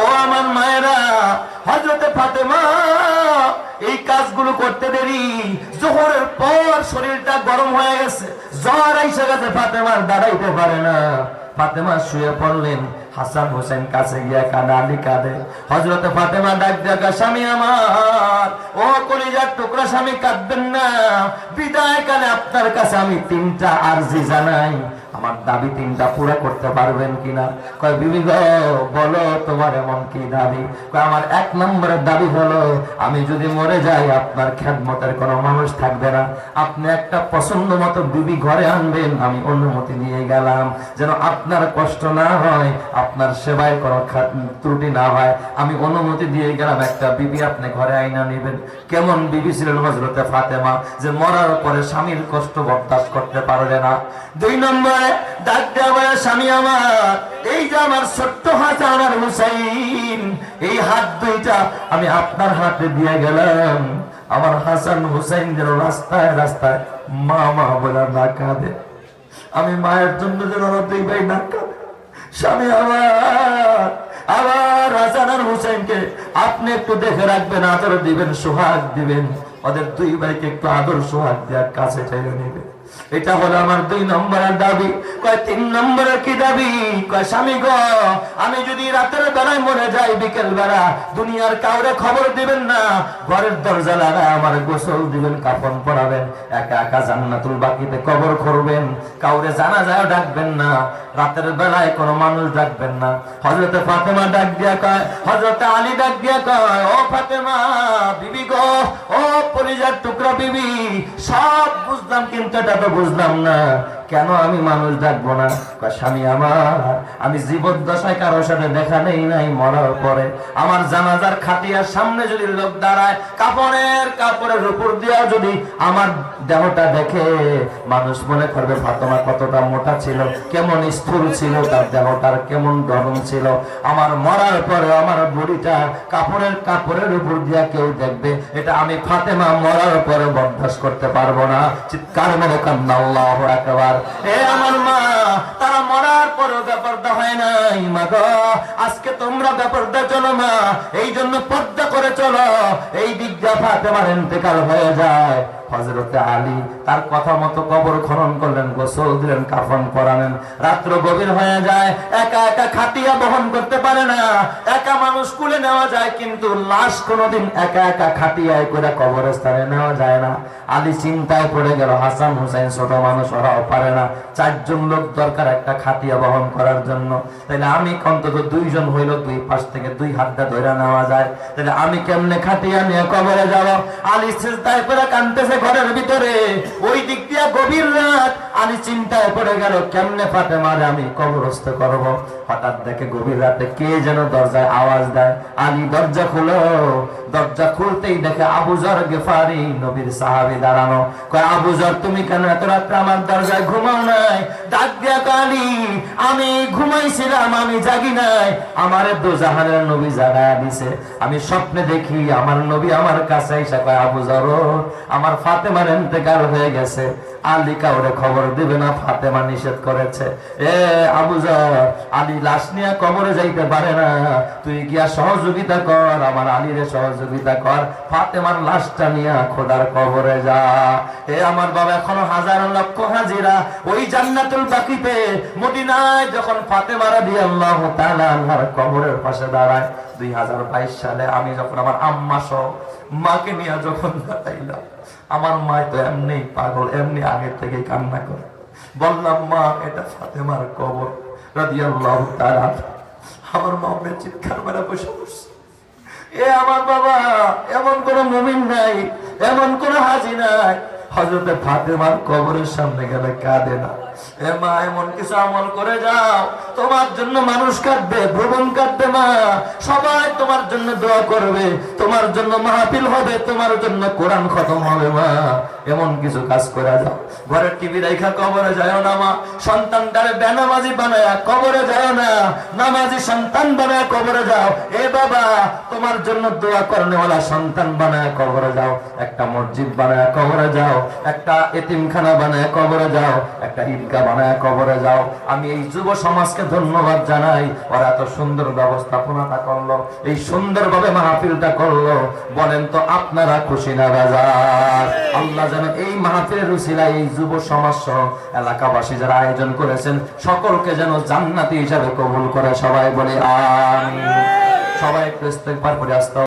ও আমার মায়েরা, হযরতে ফাতেমা এই কাজগুলো করতে দেরি, জোহরের পর শরীরটা গরম হয়ে গেছে, জ্বর এসে গেছে, ফাতেমার দাঁড়াইতে পারে না। ফাতেমা শুয়ে পড়লেন, হাসান হোসেন কাছে গিয়া কাঁদে, আলী কাঁদে। হযরতে ফাতেমা ডাক দেখা, স্বামী আমার ও কলিজার টুকরা স্বামী কাঁদবেন না, বিদায় কালে আপনার কাছে আমি 3টা আরজি জানাই, আমার দাবি 3টা পুরো করতে পারবেন কিনা? কয় বিবি গো বলো তোমার এমন কি দাবি? কয় আমার 1 নম্বরের দাবি হলো আমি যদি মরে যাই আপনার খেদমতের কোনো মানুষ থাকবে না, আপনি একটা পছন্দ মতো বিবি ঘরে আনবেন, আমি অনুমতি দিয়ে গেলাম, যেন আপনার কষ্ট না হয়, আপনার সেবায় কোনো ত্রুটি না হয়, আমি অনুমতি দিয়ে গেলাম, একটা বিবি আপনি ঘরে আইনা নেবেন। কেমন বিবি ছিলেন হযরতে ফাতেমা, যে মরার পরে স্বামীর কষ্ট বরদাস্ত করতে পারবে না। 2 নম্বরে ডাক দেওয়া, স্বামী আমার এই যে আমার ছোট্ট হাসান আর হুসাইন, এই হাত 2টা আমি আপনার হাতে দিয়ে গেলাম, আমার হাসান হুসাইন যেন রাস্তায় রাস্তায় মা মা বলে না কাঁদে, আমি মায়ের জন্য যেন 2 ভাই না কাঁদে। স্বামী আমার আবার হাসান আর হুসাইনকে আপনি একটু দেখে রাখবেন, আদর দিবেন, সোহাগ দিবেন, ওদের 2 ভাইকে একটু আদর সোহাগ দেওয়ার কাছে চাইলে নেবেন। এটা হলো আমার 2 নম্বরের দাবি। কয় 3 নম্বরের কি দাবি? কয় স্বামী গো আমি যদি রাতের বেলায় মরে যাই, বিকেল বেলা দুনিয়ার কাউরে খবর দিবেন না, ঘরের দরজা লাগায় আমার গোসল দিবেন, কাফন পরাবেন, একা একা জান্নাতুল বাকিতে কবর করবেন, কাউরে জানাজায় ডাকবেন না, রাতের বেলায় কোনো মানুষ ডাকবেন না। হযরতে ফাতেমা ডাক দিয়া কয়, হযরতে আলী ডাক দিয়া কয়, ও ফাতেমা বিবি গো, ও পরিজার টুকরা বিবি, সব বুঝলাম কিন্তু এটা তো বুঝলাম না কেন আমি মানুষ ডাকবো না? স্বামী আমার আমি জীবদ্দশায় কারোর সাথে দেখা নেই নাই, মরার পরে আমার জানাজার খাটিয়ার সামনে যদি লোক দাঁড়ায়, কাপড়ের উপর দিয়া যদি আমার দেহটা দেখে, মানুষ মনে করবে ফাতেমা কতটা মোটা ছিল, কেমন স্থূল ছিল, তার দেহটার কেমন গরম ছিল। আমার মরার পরে আমার বডিটা কাপড়ের উপর দিয়া কেউ দেখবে, এটা আমি ফাতেমা মরার পরে বরদাস্ত করতে পারবো না। চিৎকার মেরে কান্না আল্লাহু আকবার। এ আমার মা, তারা মরার পরও বেপরদা হয় নাই। মা গো আজকে তোমরা বেপরদা চলো মা, এই জন্য পর্দা করে চলো। এই দিক দিয়ে ফাতেমার ইন্তেকাল হয়ে যায়, হযরতে আলী তার কথা মতো কবর খনন করলেন, গোসল দিলেন, কাফন পরালেন। রাত্র গভীর হয়ে যায়, একা একা খাটিয়া বহন করতে পারে না, একা মানুষ কুলে নেওয়া যায় কিন্তু লাশ কোনোদিন একা একা খাটিয়ায় করে কবরস্থানে নেওয়া যায় না। আলী চিন্তায় পড়ে গেল, হাসান হুসাইন ছোট মানুষ, ওরাও পারে না, 4 জন লোক দরকার একটা খাটিয়া বহন করার জন্য। তাহলে আমি অন্তত 2 জন হইল, 2 পাশ থেকে 2 হাতটা ধরে নেওয়া যায়, তাহলে আমি কেমনে খাটিয়া নিয়ে কবরে যাব? আলী সিজদায় পড়ে কাঁদতেছে ঘরের ভিতরে, ওই দিক দিয়া গভীর রাত। আলী চিন্তায় পড়ে গেল, কেমনে ফাতেমারে আমি কবরস্থ করব? হঠাৎ দেখে গভীর রাতে কে যেন দরজায় আওয়াজ দেয়, আলী দরজা খুলো। দরজা খুলতেই দেখে আবু যর গিফারি, নবীর সাহাবী দাঁড়ানো। কয় আবু যর, তুমি কেন এত রাতে আমার দরজায় ঘুমাও নাই? ডাক দিয়া আলী, আমি ঘুমাইছিলাম, আমি জাগি নাই, আমারে দোজাহানের নবী জাগায়া দিছে। আমি স্বপ্নে দেখি আমার নবী আমার কাছে এসে কয়, আবু যর, আমার ফাতেমার ইন্তেকাল হয়ে গেছে, আলী কাউরে খবর দিবে না, ফাতেমা নিষেধ করেছে। এ আবু যর, আলী লাশ নিয়ে কবরে যাইতে পারে না, তুই গিয়া সহযোগিতা কর, আমার আলীরে সহযোগিতা কর, ফাতেমার লাশটা নিয়ে খোদার কবরে যা। এ আমার বাবা, এখনো হাজার লক্ষ হাজিরা ওই জান্নাতুল বাকিতে মদিনায় যখন ফাতেমা রাদিয়াল্লাহু তাআলা আনহার কবরের পাশে দাঁড়ায়। 2022 সালে আমি যখন আমার আম্মা সহ মাকে নিয়ে যখন দাঁড়াইলাম, আমার মা তো এমনি পাগল, এমনি আগে থেকে কান্না করে। বললাম, মা, এটা ফাতেমার কবর রাদিয়াল্লাহু তাআলা। আমার মা চিৎকার মেরে বসে পড়ছে। এ আমার বাবা, এমন কোন মুমিন নাই, এমন কোন হাজি নাই হযরতে ফাতেমার কবরের সামনে গেলে কাঁদে না। এ মা, এমন কিছু আমল করে যাও, তোমার জন্য মানুষ কাঁদবে, ভুবন কাঁদবে, মা সবাই তোমার জন্য দোয়া করবে, তোমার জন্য মাহফিল হবে, তোমার জন্য কোরআন খতম হবে। মা, এমন কিছু কাজ করে যাও। ঘরের টিভি রাইখা কবরে যায় না মা, সন্তানটারে বেনামাজি বানায়া কবরে যায় না, নামাজি সন্তান বানায়া কবরে যাও। এ বাবা, তোমার জন্য দোয়া করনেওয়ালা সন্তান বানায়া কবরে যাও, একটা মসজিদ বানায়া কবরে যাও, একটা এতিমখানা বানায়া কবরে যাও, একটা ঈদগাহ বানায়া কবরে যাও। আমি এই যুব সমাজকে ধন্যবাদ জানাই, ওরা এত সুন্দর ব্যবস্থাপনাটা করলো, এই সুন্দরভাবে মাহফিলটা করলো। বলেন তো আপনারা খুশি না বাজার? আল্লাহ যেন এই মাহফিলের উসিলায় এই যুব সমাজ সহ এলাকাবাসী যারা আয়োজন করেছেন সকলকে যেন জান্নাতি হিসাবে কবুল করে। সবাই বলে আমিন। সবাই ইস্তেগফার করে আস্তে